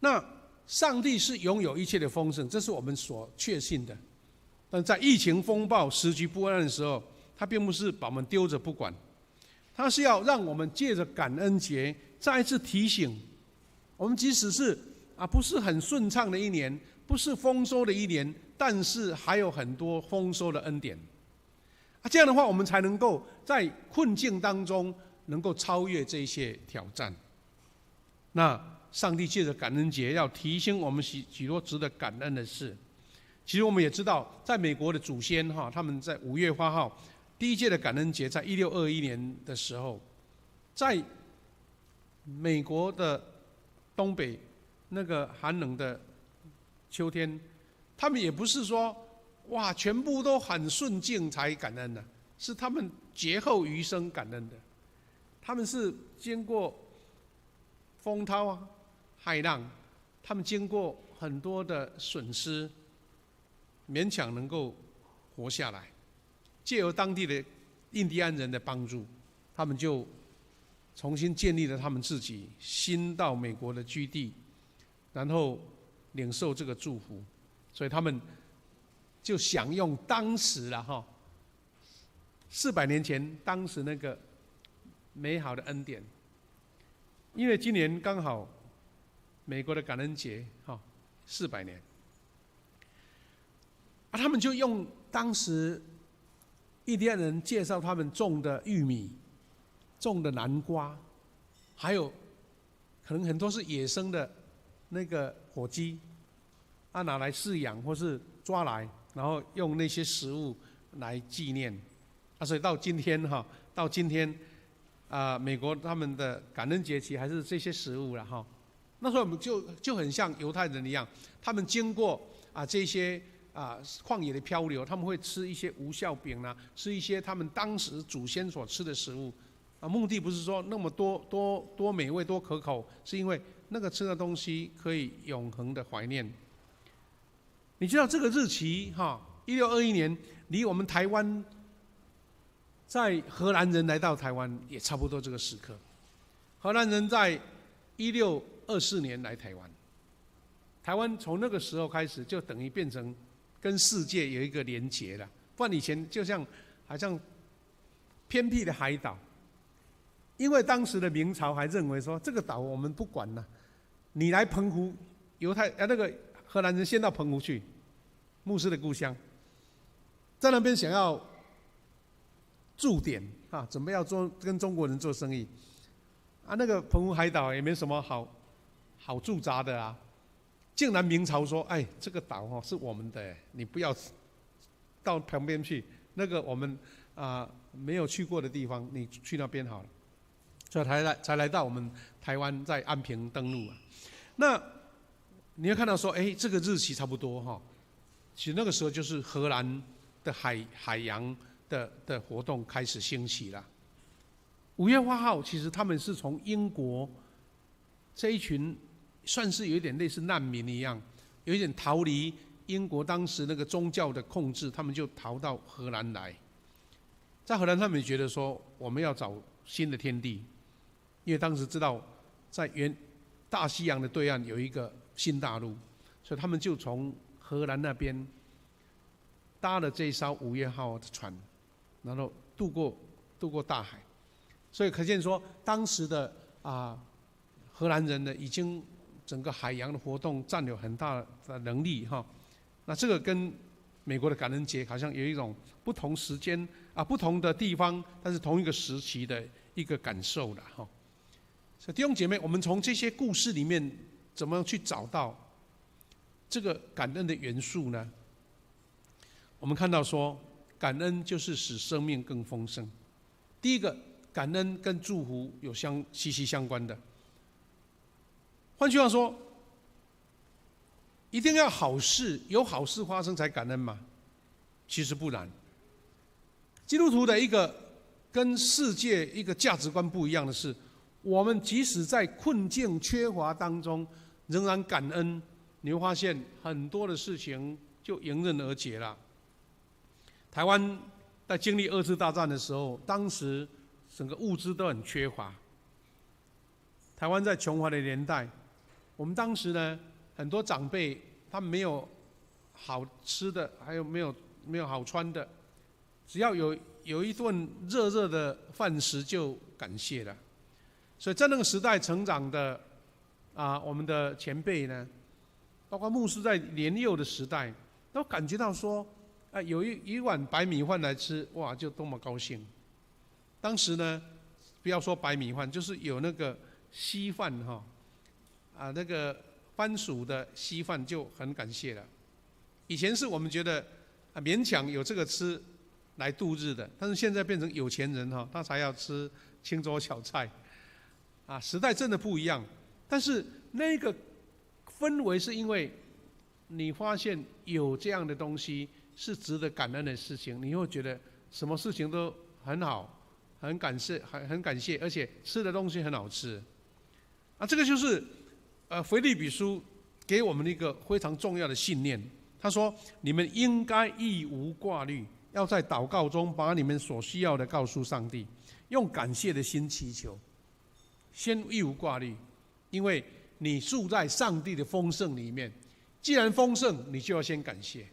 那上帝是拥有一切的丰盛，这是我们所确信的。但在疫情风暴时局不安的时候，他并不是把我们丢着不管，他是要让我们借着感恩节再一次提醒我们，即使是不是很顺畅的一年，不是丰收的一年，但是还有很多丰收的恩典这样的话，我们才能够在困境当中能够超越这些挑战。那上帝借着感恩节要提醒我们许多值得感恩的事。其实我们也知道，在美国的祖先他们在5月8号第一届的感恩节，在1621年的时候，在美国的东北那个寒冷的秋天，他们也不是说全部都很顺境才感恩的，是他们劫后余生感恩的。他们是经过风涛骇浪，他们经过很多的损失，勉强能够活下来。借由当地的印第安人的帮助，他们就重新建立了他们自己新到美国的居地，然后领受这个祝福。所以他们就享用当时400年前当时那个美好的恩典。因为今年刚好美国的感恩节400年他们就用当时印第安人介绍他们种的玉米、种的南瓜，还有可能很多是野生的那个火鸡，拿来饲养或是抓来，然后用那些食物来纪念。所以到今天美国他们的感恩节其实还是这些食物了哈。那时候我们就很像犹太人一样，他们经过这些旷野的漂流，他们会吃一些无酵饼啦，吃一些他们当时祖先所吃的食物。目的不是说那么多美味多可口，是因为那个吃的东西可以永恒的怀念。你知道这个日期1621年，离我们台湾在荷兰人来到台湾也差不多这个时刻。荷兰人在1624年来台湾，台湾从那个时候开始就等于变成跟世界有一个连结了。不然以前就好像偏僻的海岛。因为当时的明朝还认为说，这个岛我们不管了，你来澎湖，那个荷兰人先到澎湖去，牧师的故乡，在那边想要驻点准备要跟中国人做生意，那个澎湖海岛也没什么好驻扎的啊，竟然明朝说，这个岛是我们的，你不要到旁边去，那个我们没有去过的地方，你去那边好了。所以才来到我们台湾，在安平登陆啊。那你会看到说，这个日期差不多其实那个时候就是荷兰的海洋的活动开始兴起了。5月8号，其实他们是从英国这一群算是有一点类似难民一样，有一点逃离英国当时那个宗教的控制，他们就逃到荷兰来。在荷兰，他们觉得说，我们要找新的天地。因为当时知道在大西洋的对岸有一个新大陆，所以他们就从荷兰那边搭了这一艘5月号的船，然后渡过大海。所以可见说，当时的荷兰人呢，已经整个海洋的活动占有很大的能力那这个跟美国的感恩节好像有一种不同时间不同的地方，但是同一个时期的一个感受了所以弟兄姐妹，我们从这些故事里面怎么去找到这个感恩的元素呢？我们看到说，感恩就是使生命更丰盛。第一个，感恩跟祝福有息息相关的。换句话说，一定要有好事发生才感恩吗？其实不然。基督徒的一个跟世界一个价值观不一样的是，我们即使在困境缺乏当中，仍然感恩，你会发现很多的事情就迎刃而解了。台湾在经历2次大战的时候，当时整个物资都很缺乏。台湾在穷乏的年代，我们当时呢，很多长辈他们没有好吃的，还有没有好穿的，只要有一顿热热的饭食就感谢了。所以在那个时代成长的我们的前辈呢，包括牧师在年幼的时代，都感觉到说，有一碗白米饭来吃，哇，就多么高兴。当时呢，不要说白米饭，就是有那个稀饭那个番薯的稀饭就很感谢了。以前是我们觉得勉强有这个吃来度日的，但是现在变成有钱人他才要吃清粥小菜。时代真的不一样，但是那个氛围是因为你发现有这样的东西是值得感恩的事情，你会觉得什么事情都很好，很感谢，而且吃的东西很好吃。这个就是腓立比书给我们的一个非常重要的信念。他说：你们应该一无挂虑，要在祷告中把你们所需要的告诉上帝，用感谢的心祈求。先一无挂虑，因为你住在上帝的丰盛里面。既然丰盛，你就要先感谢，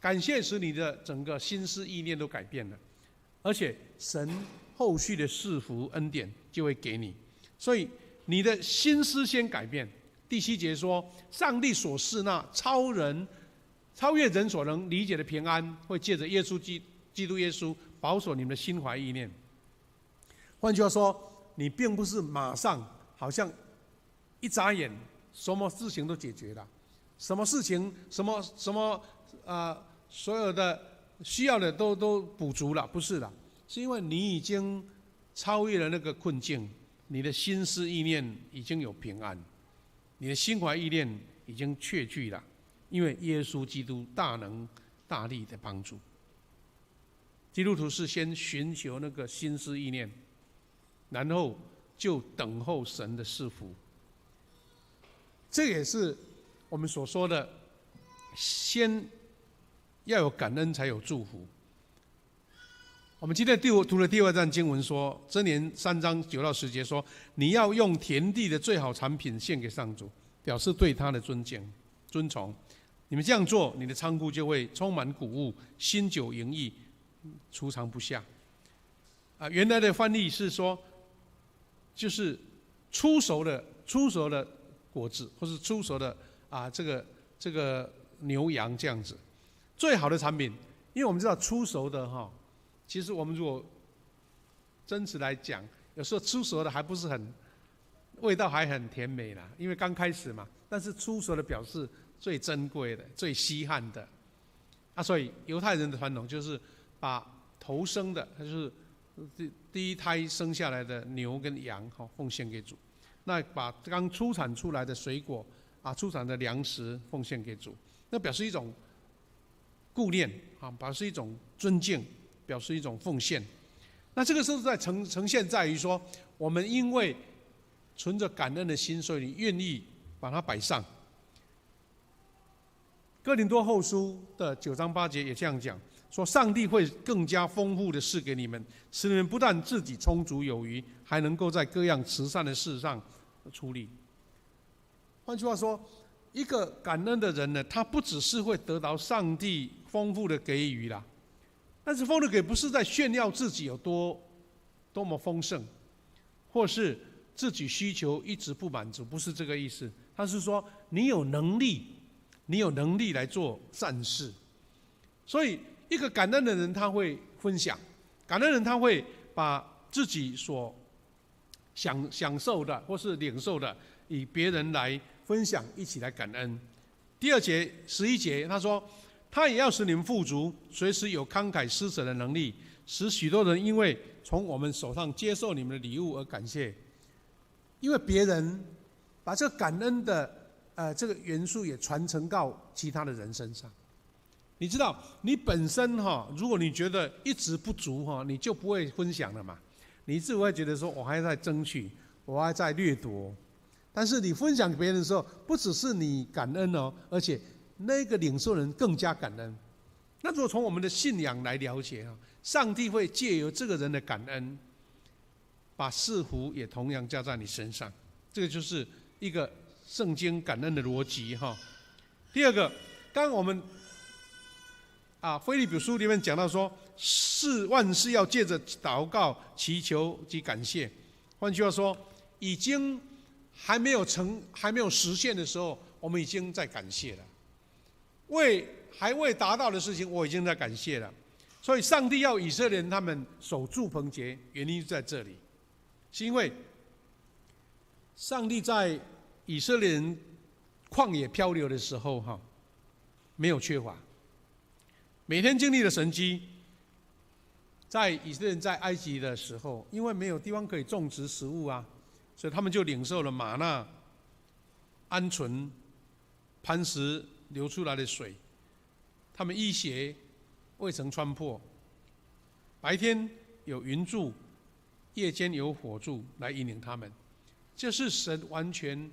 感谢使你的整个心思意念都改变了，而且神后续的赐福恩典就会给你。所以你的心思先改变。第7节说，上帝所赐那超越人所能理解的平安，会借着基督耶稣保守你们的心怀意念。换句话说，你并不是马上好像一眨眼什么事情都解决了，什么事情什么所有的需要的都补足了，不是的，是因为你已经超越了那个困境，你的心思意念已经有平安，你的心怀意念已经确据了，因为耶稣基督大能大力的帮助。基督徒是先寻求那个心思意念，然后就等候神的赐福。这也是我们所说的，先要有感恩才有祝福。我们今天读了第二段经文说，箴言3章9到10节说，你要用田地的最好产品献给上主，表示对他的尊敬尊崇。你们这样做，你的仓库就会充满谷物，新酒盈溢，储藏不下。原来的翻译是说，就是出熟的果子，或是出熟的这个牛羊这样子，最好的产品。因为我们知道出熟的其实我们如果真实来讲，有时候出熟的还不是味道还很甜美啦，因为刚开始嘛。但是出熟的表示最珍贵的、最稀罕的。所以犹太人的传统就是把头生的，就是第一胎生下来的牛跟羊奉献给主。那把刚出产出来的水果出产的粮食奉献给主，那表示一种顾念表示一种尊敬，表示一种奉献。那这个是在呈现在于说，我们因为存着感恩的心，所以你愿意把它摆上。哥林多后书的9章8节也这样讲，说上帝会更加丰富的赐给你们，使你们不但自己充足有余，还能够在各样慈善的事上出力。换句话说，一个感恩的人呢，他不只是会得到上帝丰富的给予啦，但是丰富的给不是在炫耀自己有多么丰盛，或是自己需求一直不满足，不是这个意思。他是说你有能力来做善事。所以一个感恩的人他会分享，感恩人他会把自己所享受的或是领受的与别人来分享，一起来感恩。第2节11节他说，他也要使你们富足，随时有慷慨施舍的能力，使许多人因为从我们手上接受你们的礼物而感谢。因为别人把这个感恩的这个元素也传承到其他的人身上。你知道，你本身如果你觉得一直不足你就不会分享了嘛。你自己会觉得说，我还在争取，我还在掠夺。但是你分享给别人的时候，不只是你感恩而且那个领受人更加感恩。那如果从我们的信仰来了解上帝会借由这个人的感恩，把赐福也同样加在你身上。这个就是一个圣经感恩的逻辑第2个，刚刚我们腓立比书里面讲到说，万事要借着祷告、祈求及感谢。换句话说，已经还没有实现的时候，我们已经在感谢了。还未达到的事情，我已经在感谢了。所以上帝要以色列人他们守住棚节，原因在这里，是因为上帝在以色列人旷野漂流的时候没有缺乏，每天经历的神迹。在以色列人在埃及的时候，因为没有地方可以种植食物所以他们就领受了玛纳、鹌鹑、磐石流出来的水，他们衣鞋未曾穿破，白天有云柱，夜间有火柱来引领他们。这是神完全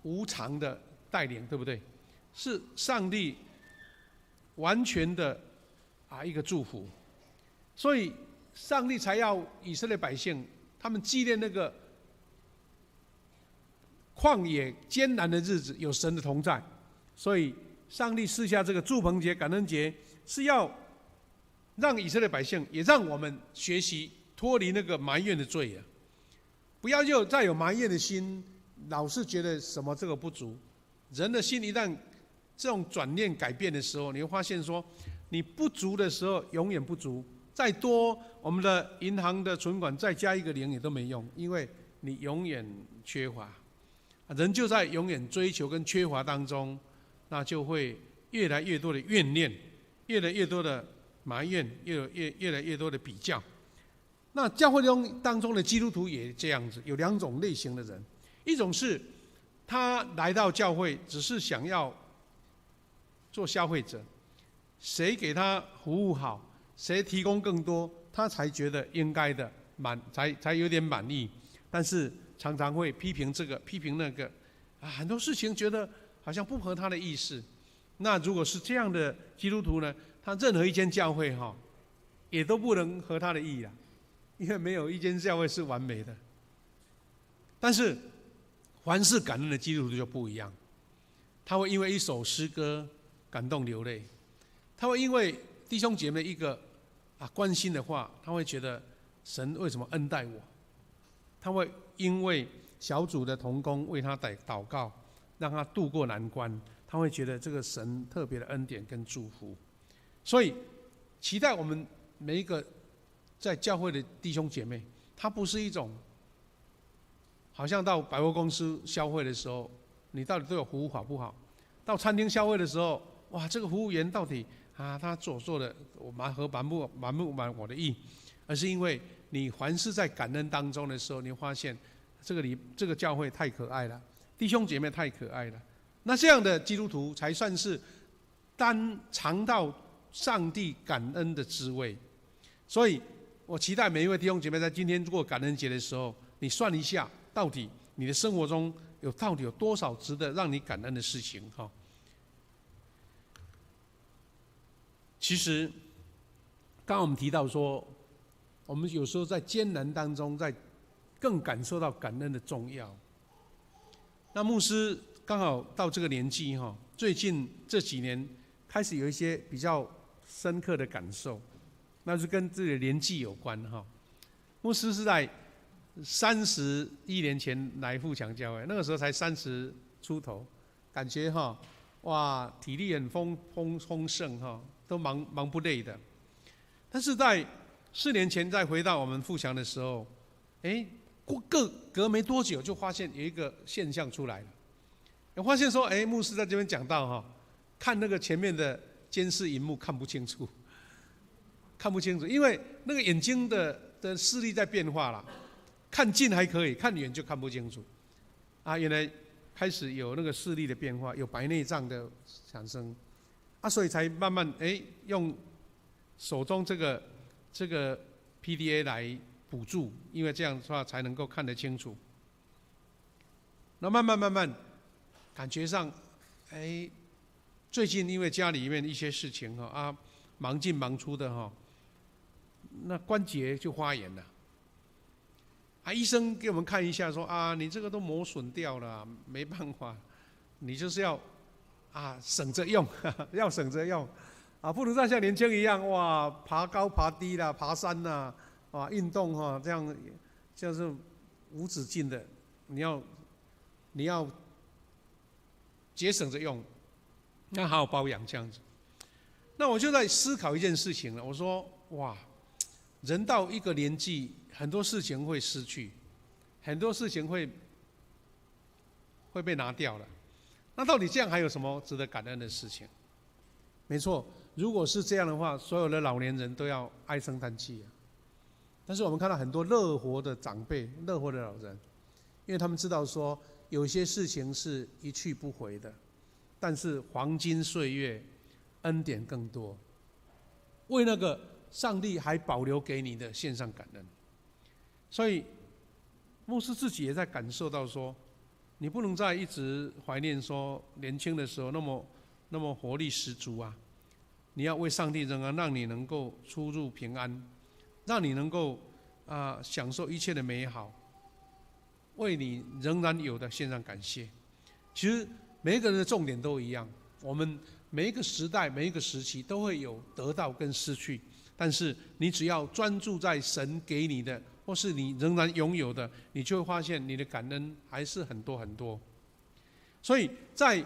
无偿的带领，对不对？是上帝完全的一个祝福。所以上帝才要以色列百姓他们纪念那个旷野艰难的日子有神的同在。所以上帝赐下这个祝棚节、感恩节，是要让以色列百姓，也让我们学习脱离那个埋怨的罪不要再有埋怨的心，老是觉得什么这个不足。人的心一旦这种转念改变的时候，你会发现说，你不足的时候永远不足，再多我们的银行的存款再加一个0也都没用，因为你永远缺乏。人就在永远追求跟缺乏当中，那就会越来越多的怨念，越来越多的埋怨，越来越多的比较。那教会当中的基督徒也这样子，有2种类型的人，一种是他来到教会只是想要做消费者，谁给他服务好，谁提供更多，他才觉得应该的才有点满意，但是常常会批评这个批评那个，很多事情觉得好像不合他的意思。那如果是这样的基督徒呢，他任何一间教会也都不能合他的意啦，因为没有一间教会是完美的。但是凡是感恩的基督徒就不一样，他会因为一首诗歌感动流泪，他会因为弟兄姐妹一个关心的话，他会觉得神为什么恩待我，他会因为小组的同工为他祷告，让他渡过难关，他会觉得这个神特别的恩典跟祝福。所以期待我们每一个在教会的弟兄姐妹，他不是一种好像到百货公司消费的时候，你到底对我服务好不好？到餐厅消费的时候，哇，这个服务员到底他所做的我满不满我的意？而是因为你凡是在感恩当中的时候，你发现这个教会太可爱了，弟兄姐妹太可爱了。那这样的基督徒才算是尝到上帝感恩的滋味。所以我期待每一位弟兄姐妹在今天过感恩节的时候，你算一下，到底你的生活中到底有多少值得让你感恩的事情哈？其实，刚刚我们提到说，我们有时候在艰难当中，在更感受到感恩的重要。那牧师刚好到这个年纪哈，最近这几年开始有一些比较深刻的感受，那是跟自己的年纪有关哈。牧师是在31年前来富强教会，那个时候才30出头，感觉哇，体力很丰盛哈，都忙不累的。但是在4年前再回到我们富强的时候，隔没多久就发现有一个现象出来了。我发现说，牧师在这边讲到看那个前面的监视荧幕看不清楚，因为那个眼睛的视力在变化了，看近还可以，看远就看不清楚。原来开始有那个视力的变化，有白内障的产生，所以才慢慢用手中这个 PDA 来补助，因为这样的话才能够看得清楚。那慢慢感觉上，最近因为家里面一些事情忙进忙出的那关节就发炎了。医生给我们看一下说你这个都磨损掉了，没办法，你就是要省着用，要省着用不能再像年轻一样哇爬高爬低啦，爬山啦运动这样是无止境的，你要节省着用，要好好保养这样子。那我就在思考一件事情了，我说哇，人到一个年纪，很多事情会失去，很多事情会被拿掉了。那到底这样还有什么值得感恩的事情？没错，如果是这样的话，所有的老年人都要唉声叹气但是我们看到很多乐活的长辈、乐活的老人，因为他们知道说，有些事情是一去不回的，但是黄金岁月，恩典更多。为那个上帝还保留给你的献上感恩。所以牧师自己也在感受到说，你不能再一直怀念说年轻的时候那么活力十足你要为上帝仍然让你能够出入平安，让你能够享受一切的美好，为你仍然有的献上感谢。其实每一个人的重点都一样，我们每一个时代每一个时期都会有得到跟失去，但是你只要专注在神给你的或是你仍然拥有的，你就会发现你的感恩还是很多很多。所以在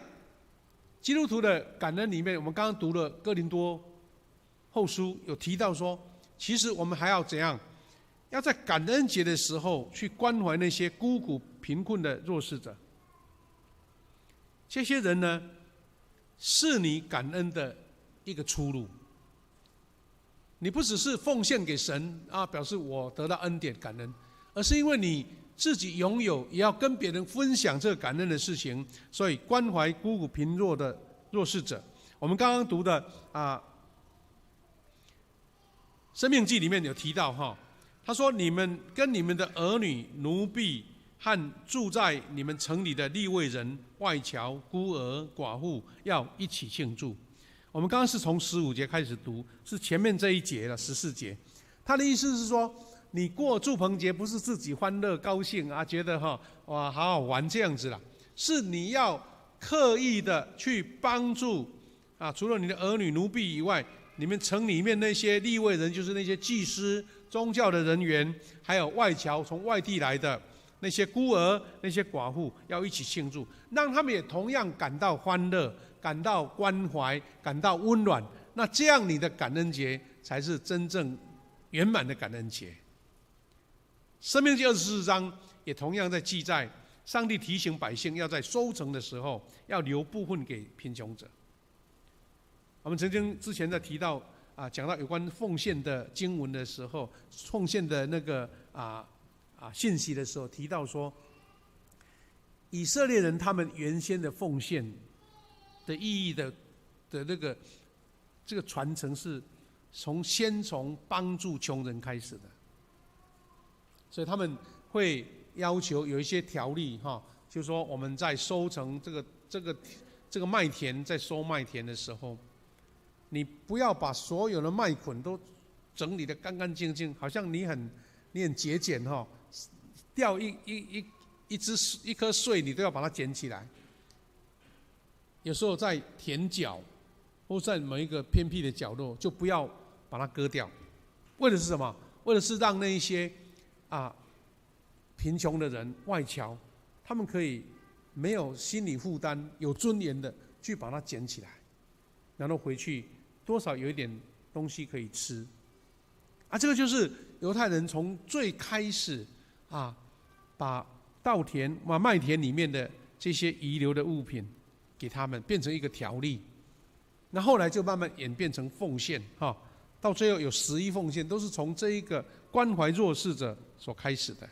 基督徒的感恩里面，我们刚刚读了哥林多后书有提到说，其实我们还要怎样，要在感恩节的时候去关怀那些孤苦贫困的弱势者。这些人呢，是你感恩的一个出路。你不只是奉献给神啊，表示我得到恩典感恩，而是因为你自己拥有，也要跟别人分享这个感恩的事情，所以关怀孤苦贫弱的弱势者。我们刚刚读的申命记里面有提到他说你们跟你们的儿女、奴婢和住在你们城里的利未人、外侨、孤儿、寡妇要一起庆祝。我们刚刚是从15节开始读，是前面这一节了14节。他的意思是说，你过住棚节不是自己欢乐高兴啊，觉得哇好好玩这样子啦，是你要刻意的去帮助除了你的儿女、奴婢以外，你们城里面那些利未人，就是那些祭司、宗教的人员，还有外侨从外地来的那些孤儿、那些寡妇，要一起庆祝，让他们也同样感到欢乐、感到关怀、感到温暖。那这样你的感恩节才是真正圆满的感恩节。申命记24章也同样在记载，上帝提醒百姓要在收成的时候要留部分给贫穷者。我们曾经之前在提到讲到有关奉献的经文的时候，奉献的那个信息的时候，提到说，以色列人他们原先的奉献的意义的那个这个传承是先从帮助穷人开始的，所以他们会要求有一些条例就是说我们在收成这个麦田，在收麦田的时候，你不要把所有的麦捆都整理得干干净净，好像你很节俭掉一颗穗，你都要把它捡起来。有时候在田角或在某一个偏僻的角落，就不要把它割掉。为的是什么？为的是让那一些贫穷的人、外侨，他们可以没有心理负担、有尊严的去把它捡起来，然后回去多少有一点东西可以吃。这个就是犹太人从最开始把稻田、麦田里面的这些遗留的物品给他们，变成一个条例。那后来就慢慢演变成奉献到最后有11奉献，都是从这一个关怀弱势者所开始的。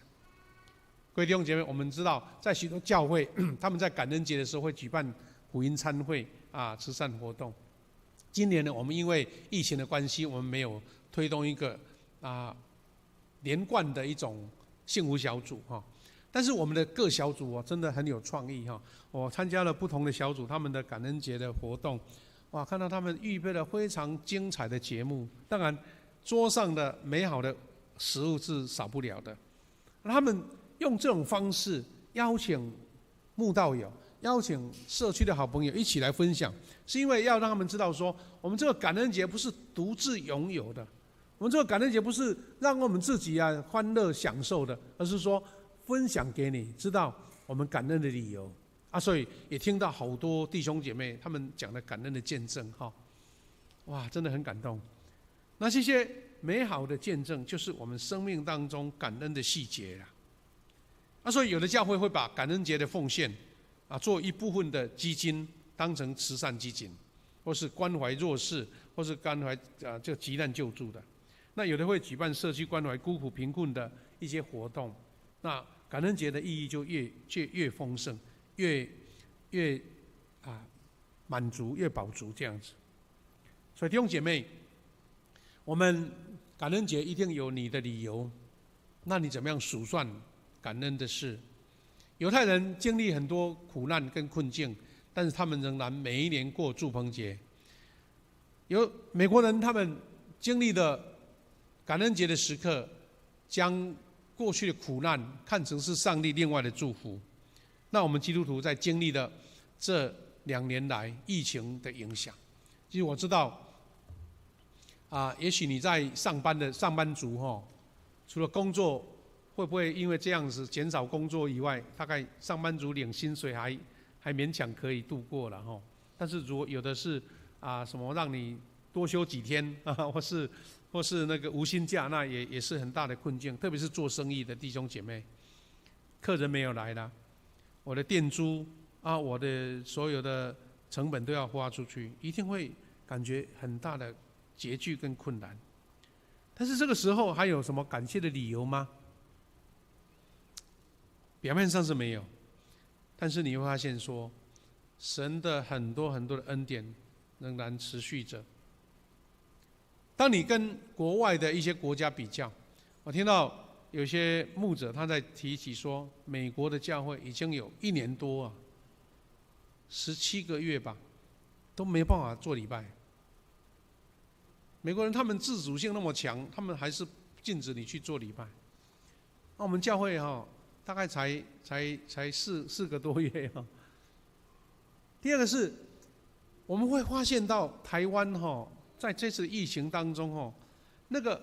各位弟兄姐妹，我们知道在许多教会他们在感恩节的时候会举办福音餐会慈善活动。今年呢，我们因为疫情的关系，我们没有推动一个连贯的一种幸福小组但是我们的各小组真的很有创意我参加了不同的小组他们的感恩节的活动，哇，看到他们预备了非常精彩的节目。当然桌上的美好的食物是少不了的，他们用这种方式邀请慕道友、邀请社区的好朋友一起来分享，是因为要让他们知道说，我们这个感恩节不是独自拥有的，我们这个感恩节不是让我们自己欢乐享受的，而是说分享给你，知道我们感恩的理由所以也听到好多弟兄姐妹他们讲的感恩的见证哇，真的很感动。那这些美好的见证就是我们生命当中感恩的细节所以有的教会会把感恩节的奉献做一部分的基金当成慈善基金，或是关怀弱势，或是关怀这急难救助的。那有的会举办社区关怀孤苦贫困的一些活动，那感恩节的意义就越丰盛，越满足，越饱足这样子。所以弟兄姐妹，我们感恩节一定有你的理由，那你怎么样数算感恩的事？犹太人经历很多苦难跟困境，但是他们仍然每一年过住棚节。有美国人他们经历的感恩节的时刻，将过去的苦难看成是上帝另外的祝福。那我们基督徒在经历了这2年来疫情的影响，其实我知道也许你在上班的上班族除了工作会不会因为这样子减少工作以外，大概上班族领薪水还勉强可以度过了但是如果有的是什么让你多休几天或是那个无薪假，那也是很大的困境。特别是做生意的弟兄姐妹，客人没有来了，我的店租我的所有的成本都要花出去，一定会感觉很大的拮据跟困难。但是这个时候还有什么感谢的理由吗？表面上是没有，但是你会发现说，神的很多很多的恩典仍然持续着。当你跟国外的一些国家比较，我听到有些牧者他在提起说，美国的教会已经有1年多17个月吧，都没办法做礼拜。美国人他们自主性那么强，他们还是禁止你去做礼拜。那我们教会大概才4个多月第二个是，我们会发现到台湾在这次疫情当中那个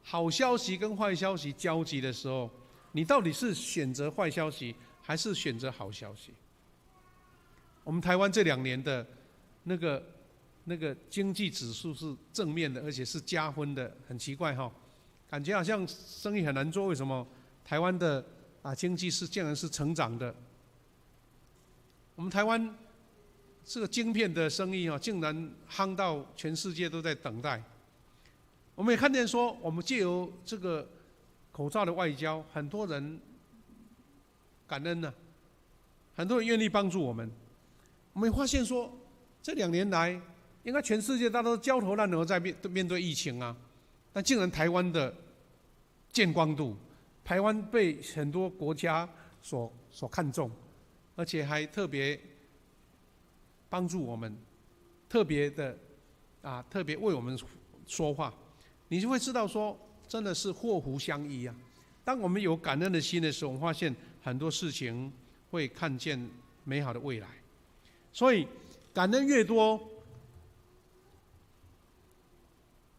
好消息跟坏消息交集的时候，你到底是选择坏消息还是选择好消息？我们台湾这2年的那个经济指数是正面的，而且是加分的，很奇怪感觉好像生意很难做。为什么台湾的经济竟然是成长的？我们台湾这个晶片的生意竟然夯到全世界都在等待。我们也看见说，我们藉由这个口罩的外交，很多人感恩很多人愿意帮助我们。我们也发现说，这2年来，应该全世界大家都焦头烂额在面对疫情但竟然台湾的见光度，台湾被很多国家所看重，而且还特别帮助我们，特别为我们说话。你就会知道说，真的是祸福相依当我们有感恩的心的时候，我们发现很多事情会看见美好的未来。所以感恩越多，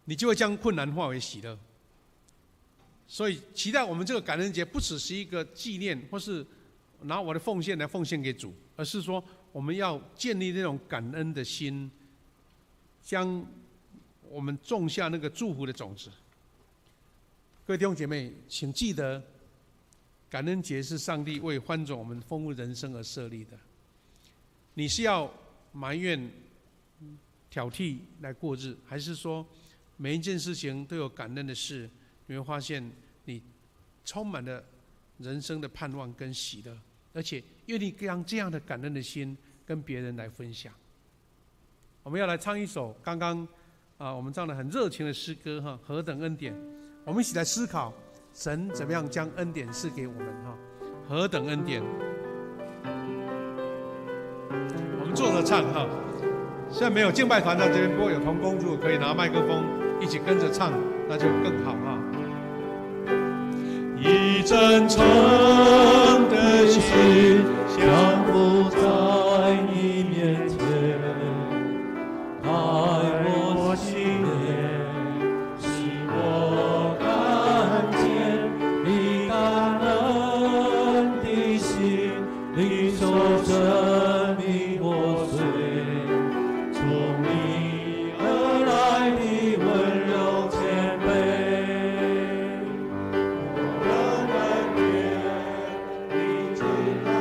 你就会将困难化为喜乐。所以期待我们这个感恩节不只是一个纪念，或是拿我的奉献来奉献给主，而是说我们要建立那种感恩的心，将我们种下那个祝福的种子。各位弟兄姐妹，请记得，感恩节是上帝为翻转我们丰富人生而设立的。你是要埋怨、挑剔来过日，还是说每一件事情都有感恩的事？你会发现你充满了人生的盼望跟喜乐，而且愿意将这样的感恩的心跟别人来分享。我们要来唱一首刚刚我们唱的很热情的诗歌何等恩典！我们一起来思考神怎么样将恩典赐给我们何等恩典！我们坐着唱虽然没有敬拜团在这边，不过有同工如果可以拿麦克风一起跟着唱，那就更好一真诚的心降伏在你面前，爱我心念，使我看见你感恩的心，领受生命活水，从你而来的温柔谦卑。我的恩典，你知道。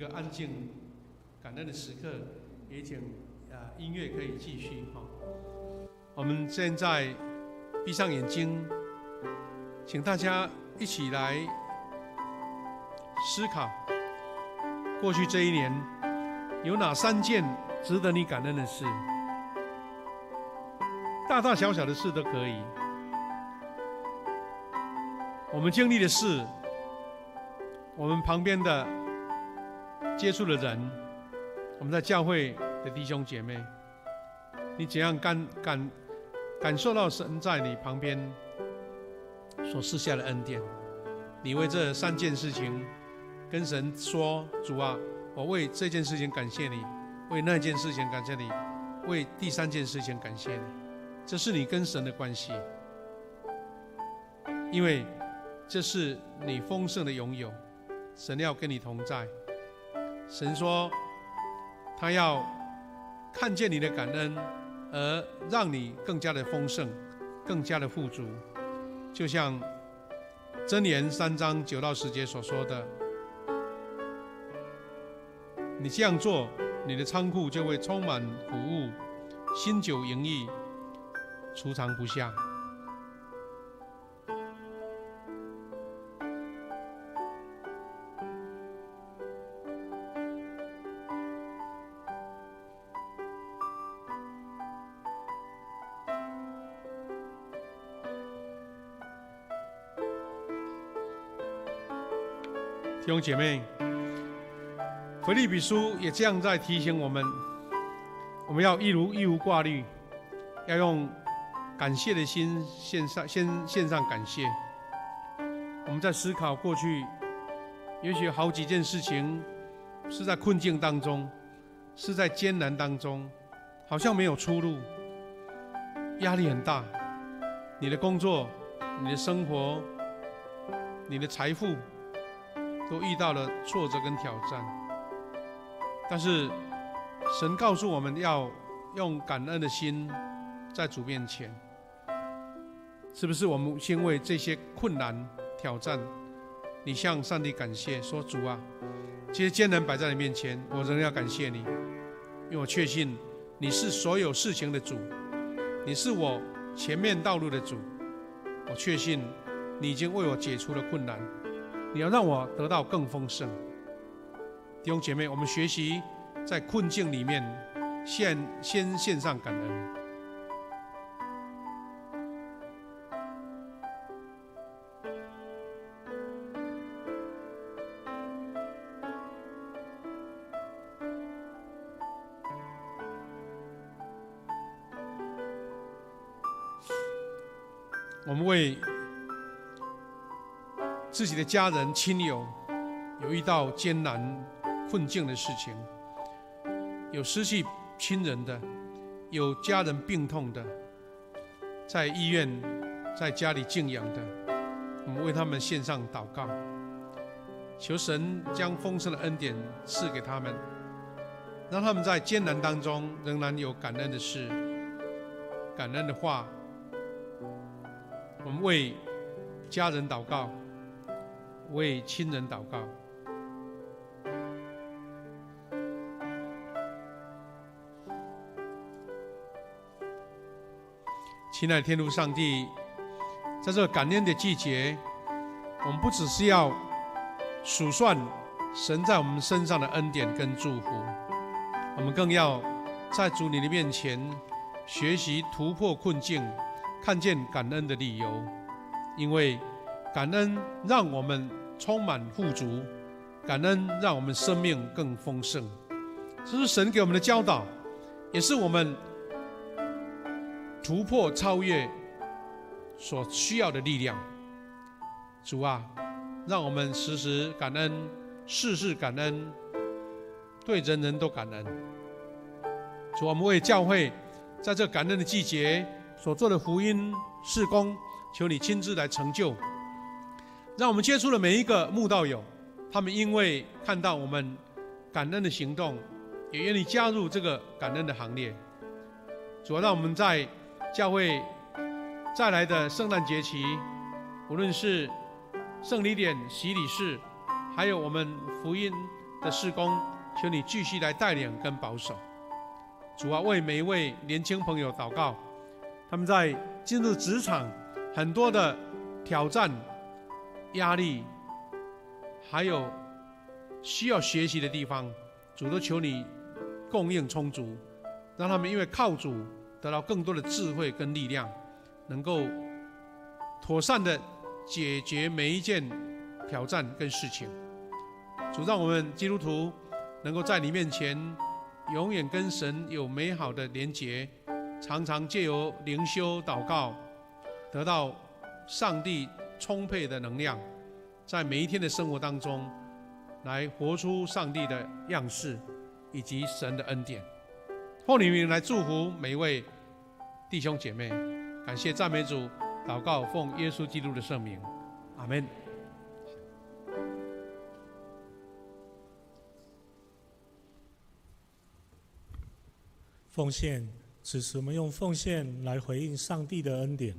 个安静感恩的时刻，也请音乐可以继续哈。我们现在闭上眼睛，请大家一起来思考，过去这一年有哪3件值得你感恩的事？大大小小的事都可以。我们经历的事，我们旁边的接触的人，我们在教会的弟兄姐妹，你怎样感受到神在你旁边所施下的恩典？你为这3件事情跟神说：主啊，我为这件事情感谢你，为那件事情感谢你，为第3件事情感谢你。这是你跟神的关系，因为这是你丰盛的拥有，神要跟你同在。神说他要看见你的感恩，而让你更加的丰盛，更加的富足。就像箴言3章9到10节所说的，你这样做，你的仓库就会充满谷物，新酒盈溢，储藏不下。弟兄姐妹，腓立比书也这样在提醒我们，我们要一无挂虑，要用感谢的心献上感谢。我们在思考过去，也许有好几件事情是在困境当中，是在艰难当中，好像没有出路，压力很大。你的工作、你的生活、你的财富都遇到了挫折跟挑战，但是神告诉我们要用感恩的心在主面前。是不是我们先为这些困难挑战，你向上帝感谢，说主啊，这些艰难摆在你面前，我仍要感谢你，因为我确信你是所有事情的主，你是我前面道路的主，我确信你已经为我解除了困难，你要让我得到更丰盛。弟兄姐妹，我们学习在困境里面先献上感恩。我们为自己的家人亲友有遇到艰难困境的事情，有失去亲人的，有家人病痛的，在医院在家里静养的，我们为他们献上祷告，求神将丰盛的恩典赐给他们，让他们在艰难当中仍然有感恩的事，感恩的话。我们为家人祷告，为亲人祷告。亲爱的天父上帝，在这个感恩的季节，我们不只是要数算神在我们身上的恩典跟祝福，我们更要在主你的面前学习突破困境，看见感恩的理由。因为感恩让我们充满富足，感恩让我们生命更丰盛。这是神给我们的教导，也是我们突破超越所需要的力量。主啊，让我们时时感恩，事事感恩，对人人都感恩。主，我们为教会在这感恩的季节所做的福音事工，求你亲自来成就。让我们接触的每一个慕道友，他们因为看到我们感恩的行动，也愿意加入这个感恩的行列。主，让我们在教会再来的圣诞节期，无论是圣礼点、洗礼式，还有我们福音的事工，求你继续来带领跟保守。主啊，为每一位年轻朋友祷告，他们在进入职场很多的挑战、压力，还有需要学习的地方，主都求你供应充足，让他们因为靠主得到更多的智慧跟力量，能够妥善的解决每一件挑战跟事情。主，让我们基督徒能够在你面前永远跟神有美好的连结，常常借由灵修祷告，得到上帝充沛的能量，在每一天的生活当中来活出上帝的样式以及神的恩典。奉你名来祝福每一位弟兄姐妹，感谢赞美主，祷告奉耶稣基督的圣名，阿们。奉献，此时我们用奉献来回应上帝的恩典。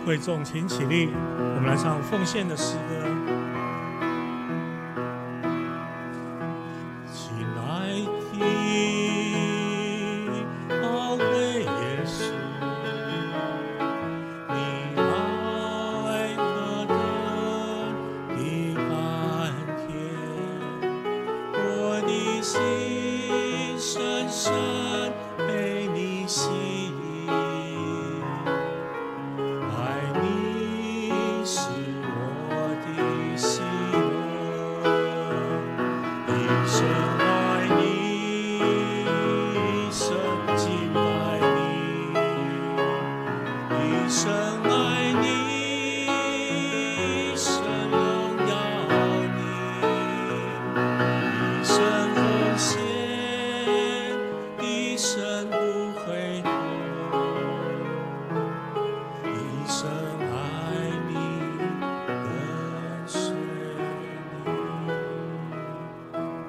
会众请起立，我们来唱奉献的诗歌。亲爱的宝贝耶稣，你爱何等的甘甜，我的心深深被你吸引。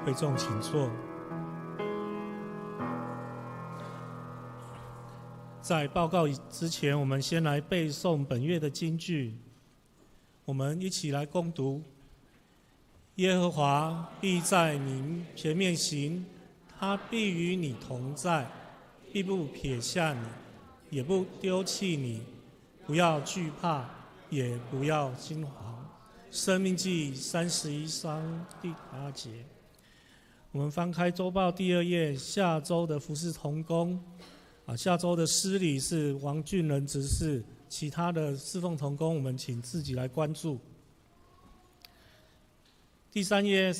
会众请坐。在报告之前，我们先来背诵本月的金句。我们一起来攻读：耶和华必在你前面行，他必与你同在，必不撇下你，也不丢弃你。不要惧怕，也不要惊惶。申命记31章第8节。我们翻开周报第2页，下周的服事同工。下周的诗礼是王俊仁执事，其他的侍奉同工我们请自己来关注。第3页，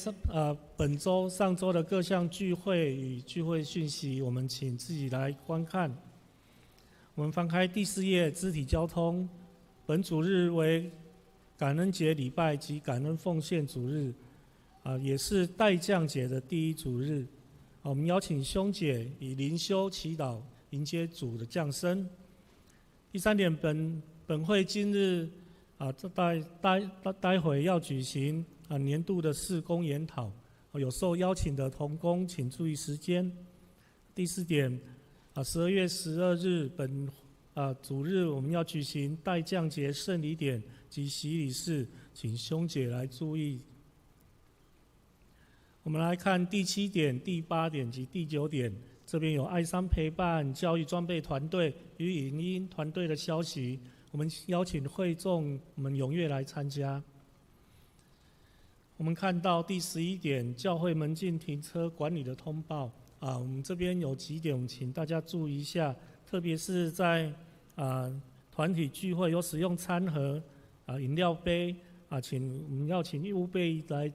本周上周的各项聚会与聚会讯息，我们请自己来观看。我们翻开第4页，肢体交通，本主日为感恩节礼拜及感恩奉献主日，也是代降节的第一主日。我们邀请兄姐以灵修祈祷迎接主的降生。第3点，本会今日待会要举行年度的事工研讨，有受邀请的同工请注意时间。第4点，12月12日主日我们要举行代降节圣礼典及洗礼式，请兄姐来注意。我们来看第7点、第8点及第9点，这边有爱山陪伴教育装备团队与影音团队的消息，我们邀请会众我们踊跃来参加。我们看到第11点，教会门禁停车管理的通报，我们这边有几点，我们请大家注意一下，特别是在团体聚会有使用餐盒、饮料杯我们要请义务备来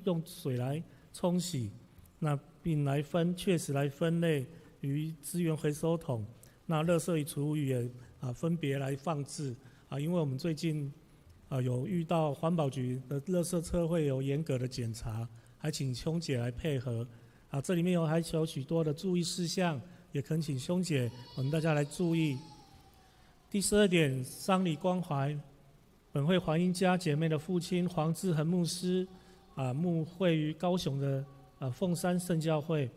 用水来冲洗，那并确实来分类于资源回收桶，那垃圾与厨余也分别来放置因为我们最近有遇到环保局的垃圾车会有严格的检查，还请兄姐来配合这里面还有许多的注意事项，也恳请兄姐我们大家来注意。第12点，丧礼关怀。本会华英家姐妹的父亲黄志恒牧师牧会于高雄的凤山圣教会，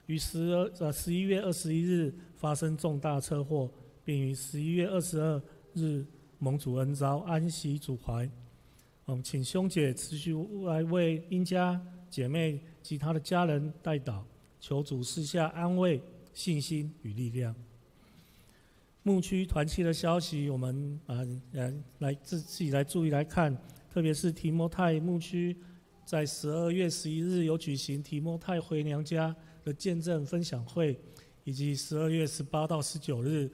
于11月21日发生重大车祸，并于11月22日蒙主恩召安息主怀。请兄姐持续来为英家姐妹及她的家人代祷，求主赐下安慰、信心与力量。牧区团契的消息，我们自己来注意来看，特别是提摩太牧区在12月11日有举行提摩太回娘家的见证分享会，以及12月18到19日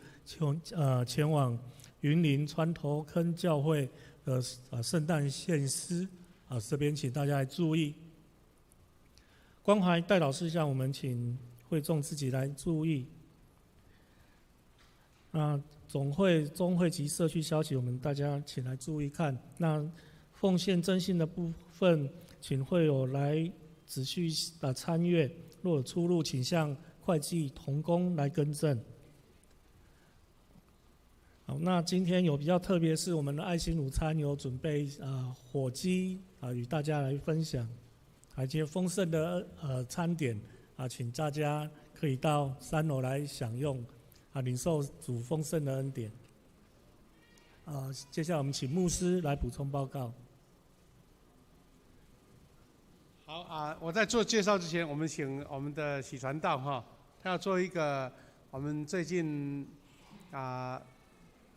前往云林川头坑教会的圣诞献诗这边请大家来注意。关怀代祷事项，我们请会众自己来注意。总会、中会及社区消息，我们大家请来注意看。那奉献真心的部分，请会友来仔细参阅，若有出入，请向会计同工来更正。好，那今天有比较特别，是我们的爱心午餐有准备火鸡与大家来分享，一些丰盛的餐点请大家可以到3楼来享用。领受主丰盛的恩典。接下来我们请牧师来补充报告。好我在做介绍之前，我们请我们的许传道他要做一个我们最近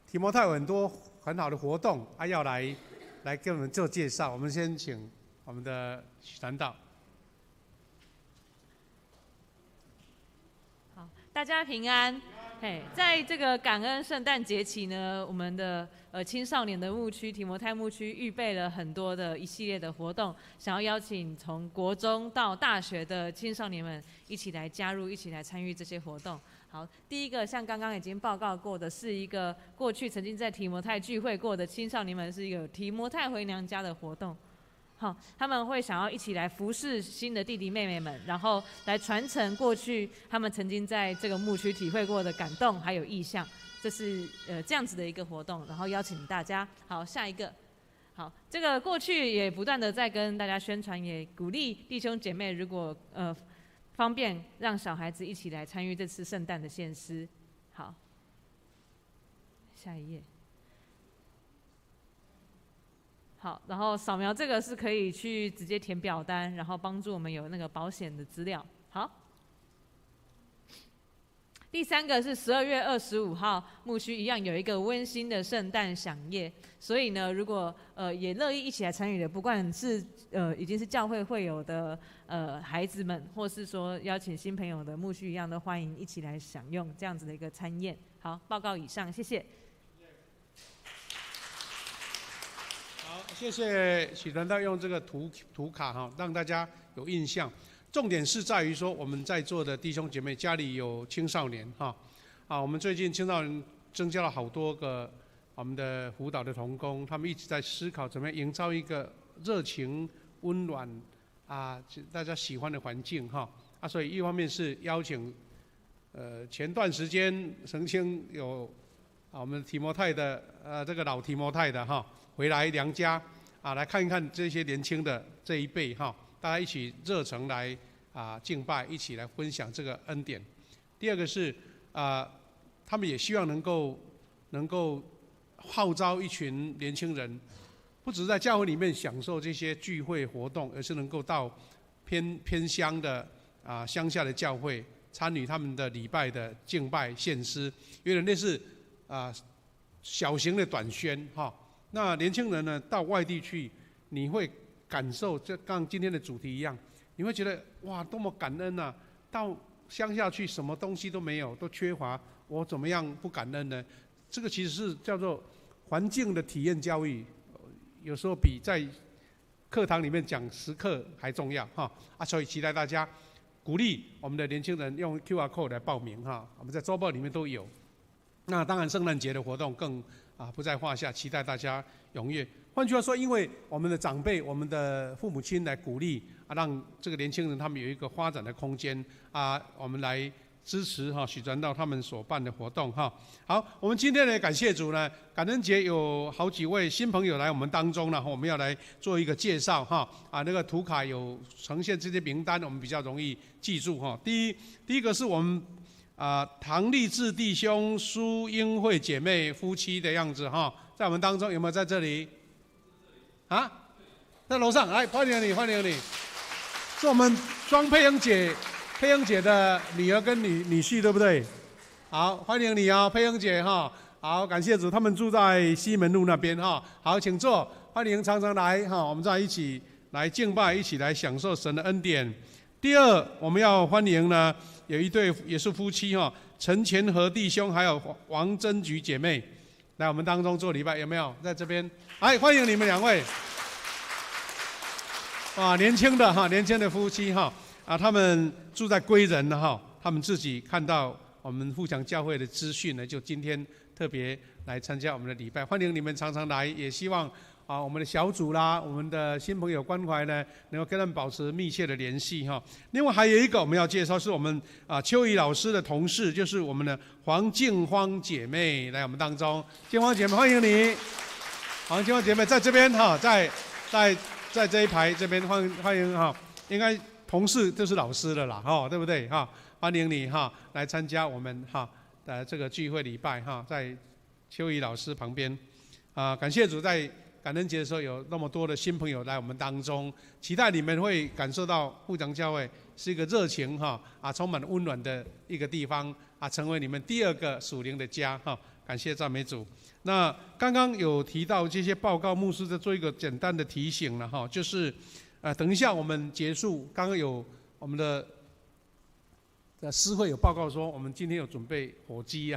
提摩太有很多很好的活动要来给我们做介绍。我们先请我们的许传道。好，大家平安。在这个感恩圣诞节期呢，我们的青少年的牧区提摩太牧区预备了很多的一系列的活动，想要邀请从国中到大学的青少年们一起来加入，一起来参与这些活动。好，第一个像刚刚已经报告过的，是一个过去曾经在提摩太聚会过的青少年们，是一个提摩太回娘家的活动。好，他们会想要一起来服侍新的弟弟妹妹们，然后来传承过去他们曾经在这个牧区体会过的感动还有意象，这是这样子的一个活动，然后邀请大家。好，下一个。好，这个过去也不断的在跟大家宣传，也鼓励弟兄姐妹，如果方便让小孩子一起来参与这次圣诞的献诗。好，下一页。好，然后扫描这个是可以去直接填表单，然后帮助我们有那个保险的资料。好，第3个是12月25号，牧区一样有一个温馨的圣诞飨宴，所以呢，如果也乐意一起来参与的，不管是已经是教会会友的孩子们，或是说邀请新朋友的牧区一样，都欢迎一起来享用这样子的一个餐宴。好，报告以上，谢谢。谢谢许传道用这个图卡让大家有印象。重点是在于说，我们在座的弟兄姐妹家里有青少年我们最近青少年增加了好多个我们的辅导的同工，他们一直在思考怎么样营造一个热情、温暖大家喜欢的环境所以一方面是邀请前段时间曾经有我们提摩太的这个老提摩太的回来娘家来看一看这些年轻的这一辈大家一起热诚来敬拜，一起来分享这个恩典。第二个是他们也希望能够号召一群年轻人，不只是在教会里面享受这些聚会活动，而是能够到偏乡的乡下的教会参与他们的礼拜的敬拜献诗，有点类似小型的短宣那年轻人呢，到外地去，你会感受，就跟今天的主题一样，你会觉得哇，多么感恩到乡下去，什么东西都没有，都缺乏，我怎么样不感恩呢？这个其实是叫做环境的体验教育，有时候比在课堂里面讲10课还重要哈啊！所以期待大家鼓励我们的年轻人用 QR code 来报名哈，我们在周报里面都有。那当然圣诞节的活动更不在话下，期待大家踊跃。换句话说，因为我们的长辈、我们的父母亲来鼓励让这个年轻人他们有一个发展的空间我们来支持许传道他们所办的活动哈。好，我们今天呢，感谢主呢，感恩节有好几位新朋友来我们当中呢，我们要来做一个介绍哈那个图卡有呈现这些名单，我们比较容易记住哈。第一个是我们唐立志弟兄、苏英惠姐妹夫妻的样子哈，在我们当中有没有在这里？在楼上来，欢迎你，欢迎你，是我们庄佩英姐的女儿跟女婿，对不对？好，欢迎你佩英姐哈。好，感谢主，他们住在西门路那边哈。好，请坐，欢迎常常来哈，我们再一起来敬拜，一起来享受神的恩典。第二，我们要欢迎呢，有一对也是夫妻哈，陈前和弟兄还有王珍菊姐妹来我们当中做礼拜，有没有？在这边，来欢迎你们2位。年轻的夫妻哈他们住在归仁哈，他们自己看到我们富强教会的资讯呢，就今天特别来参加我们的礼拜，欢迎你们常常来，也希望我们的小组啦，我们的新朋友关怀呢，能够跟他们保持密切的联系哈。另外还有一个我们要介绍，是我们邱怡老师的同事，就是我们的黄静芳姐妹来我们当中，静芳姐妹欢迎你，黄静芳姐妹在这边哈，在这一排这边欢迎哈，应该同事就是老师了啦哈，对不对哈？欢迎你哈来参加我们的这个聚会礼拜哈，在邱怡老师旁边感谢主，在感恩节的时候有那么多的新朋友来我们当中，期待你们会感受到富强教会是一个热情充满温暖的一个地方成为你们第2个属灵的家哈。感谢赞美主。那刚刚有提到这些报告，牧师在做一个简单的提醒了哈，就是等一下我们结束，刚刚有我们的诗会有报告说，我们今天有准备火鸡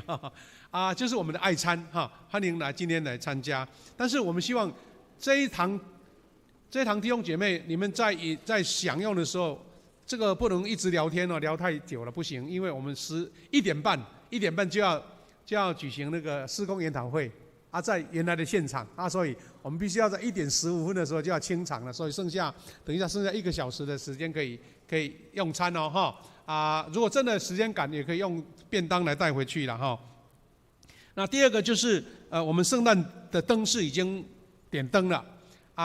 就是我们的爱餐欢迎今天来参加。但是我们希望这一堂弟兄姐妹，你们在享用的时候，这个不能一直聊天聊太久了不行，因为我们1点半就要举行那个事工研讨会在原来的现场所以我们必须要在1点15分的时候就要清场了，所以等一下剩下1个小时的时间可以用餐如果真的时间赶，也可以用便当来带回去了那第2个就是我们圣诞的灯饰已经点灯了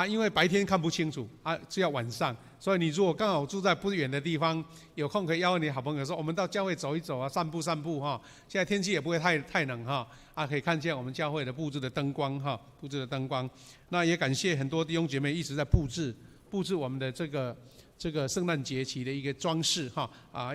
因为白天看不清楚只要晚上，所以你如果刚好住在不远的地方，有空可以邀你好朋友说，我们到教会走一走散步现在天气也不会太冷可以看见我们教会的布置的灯光那也感谢很多弟兄姐妹一直在布置我们的这个圣诞节期的一个装饰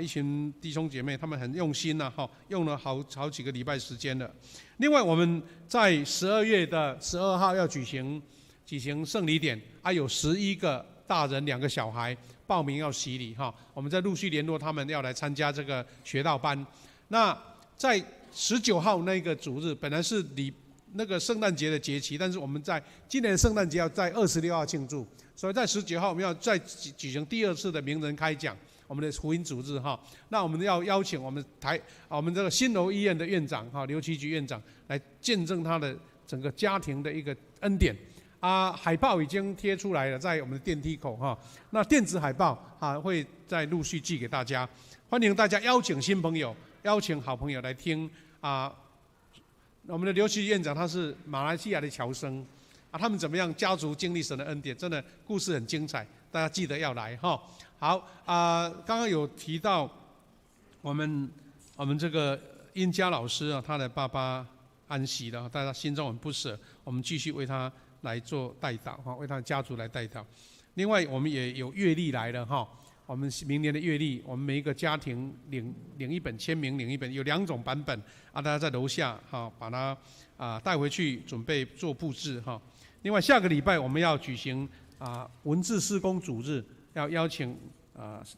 一群弟兄姐妹他们很用心用了好几个礼拜时间了。另外我们在12月的12号要举行圣礼典有11个大人2个小孩报名要洗礼我们在陆续联络他们要来参加这个学道班。那在19号那个主日本来是那个圣诞节的节期，但是我们在今年的圣诞节要在26号庆祝，所以在19号我们要再举行第2次的名人开讲，我们的福音主日那我们要邀请我们这个新楼医院的院长刘奇菊院长来见证他的整个家庭的一个恩典海报已经贴出来了，在我们的电梯口那电子海报会再陆续寄给大家，欢迎大家邀请新朋友，邀请好朋友来听我们的刘奇院长他是马来西亚的侨生他们怎么样家族经历神的恩典，真的故事很精彩，大家记得要来好刚刚有提到我们这个殷家老师他的爸爸安息了，大家心中很不舍，我们继续为他来做代祷为他的家族来代祷。另外我们也有月历来了我们明年的月历，我们每一个家庭领一本，签名领一本，有2种版本大家在楼下把它带回去准备做布置另外下个礼拜我们要举行文字事工主日，要邀请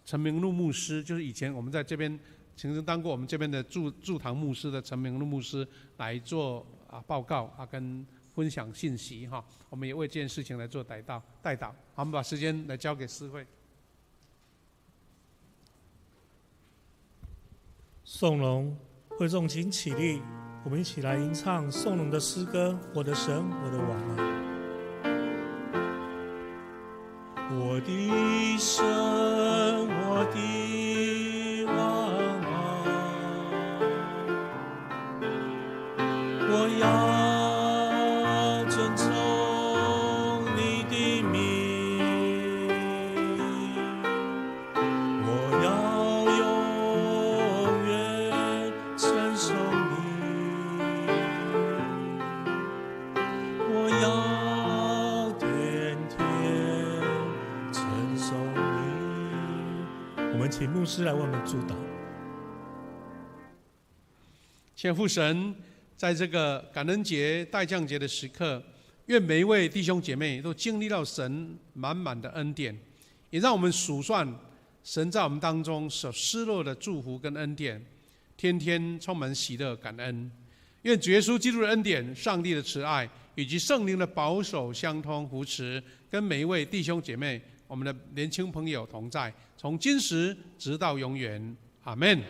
陈明禄牧师，就是以前我们在这边曾经当过我们这边的驻堂牧师的陈明路牧师来做报告跟分享信息哈。我们也为这件事情来做代祷。好，我们把时间来交给诗慧。颂龙，会众请起立，我们一起来吟唱颂龙的诗歌《我的神，我的王啊》。我的神，我的王啊，我要尊崇你的名，我要永远称颂你，我要天天称颂你。我们请牧师来为我们祝祷。天父神，在这个感恩节、代降节的时刻，愿每一位弟兄姐妹都经历到神满满的恩典，也让我们数算神在我们当中所失落的祝福跟恩典，天天充满喜乐感恩。愿主耶稣基督的恩典、上帝的慈爱以及圣灵的保守相通扶持，跟每一位弟兄姐妹、我们的年轻朋友同在，从今时直到永远。阿们。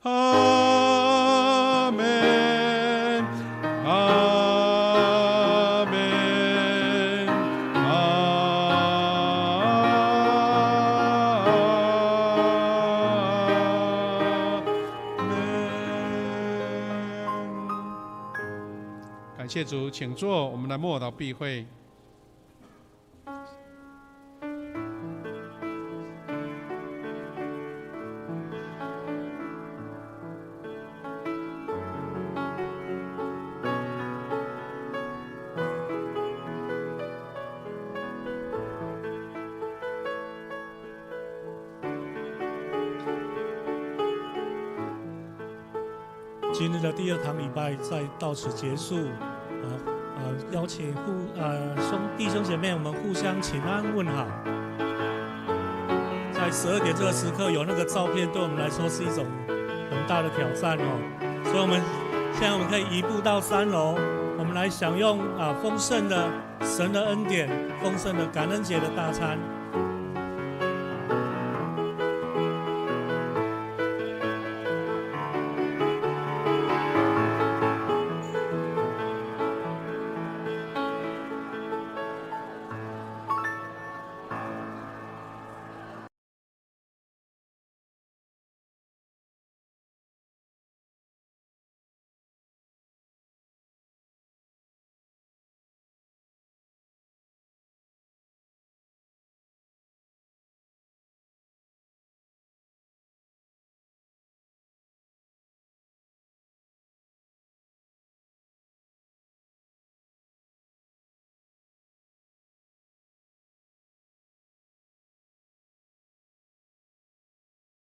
阿们，阿们，阿们。感谢主，请坐，我们来默祷闭会。今日的第二堂礼拜到此结束，邀请弟兄姐妹，我们互相请安问好。在12点这个时刻有那个照片，对我们来说是一种很大的挑战哦，所以现在我们可以移步到3楼，我们来享用丰盛的神的恩典，丰盛的感恩节的大餐。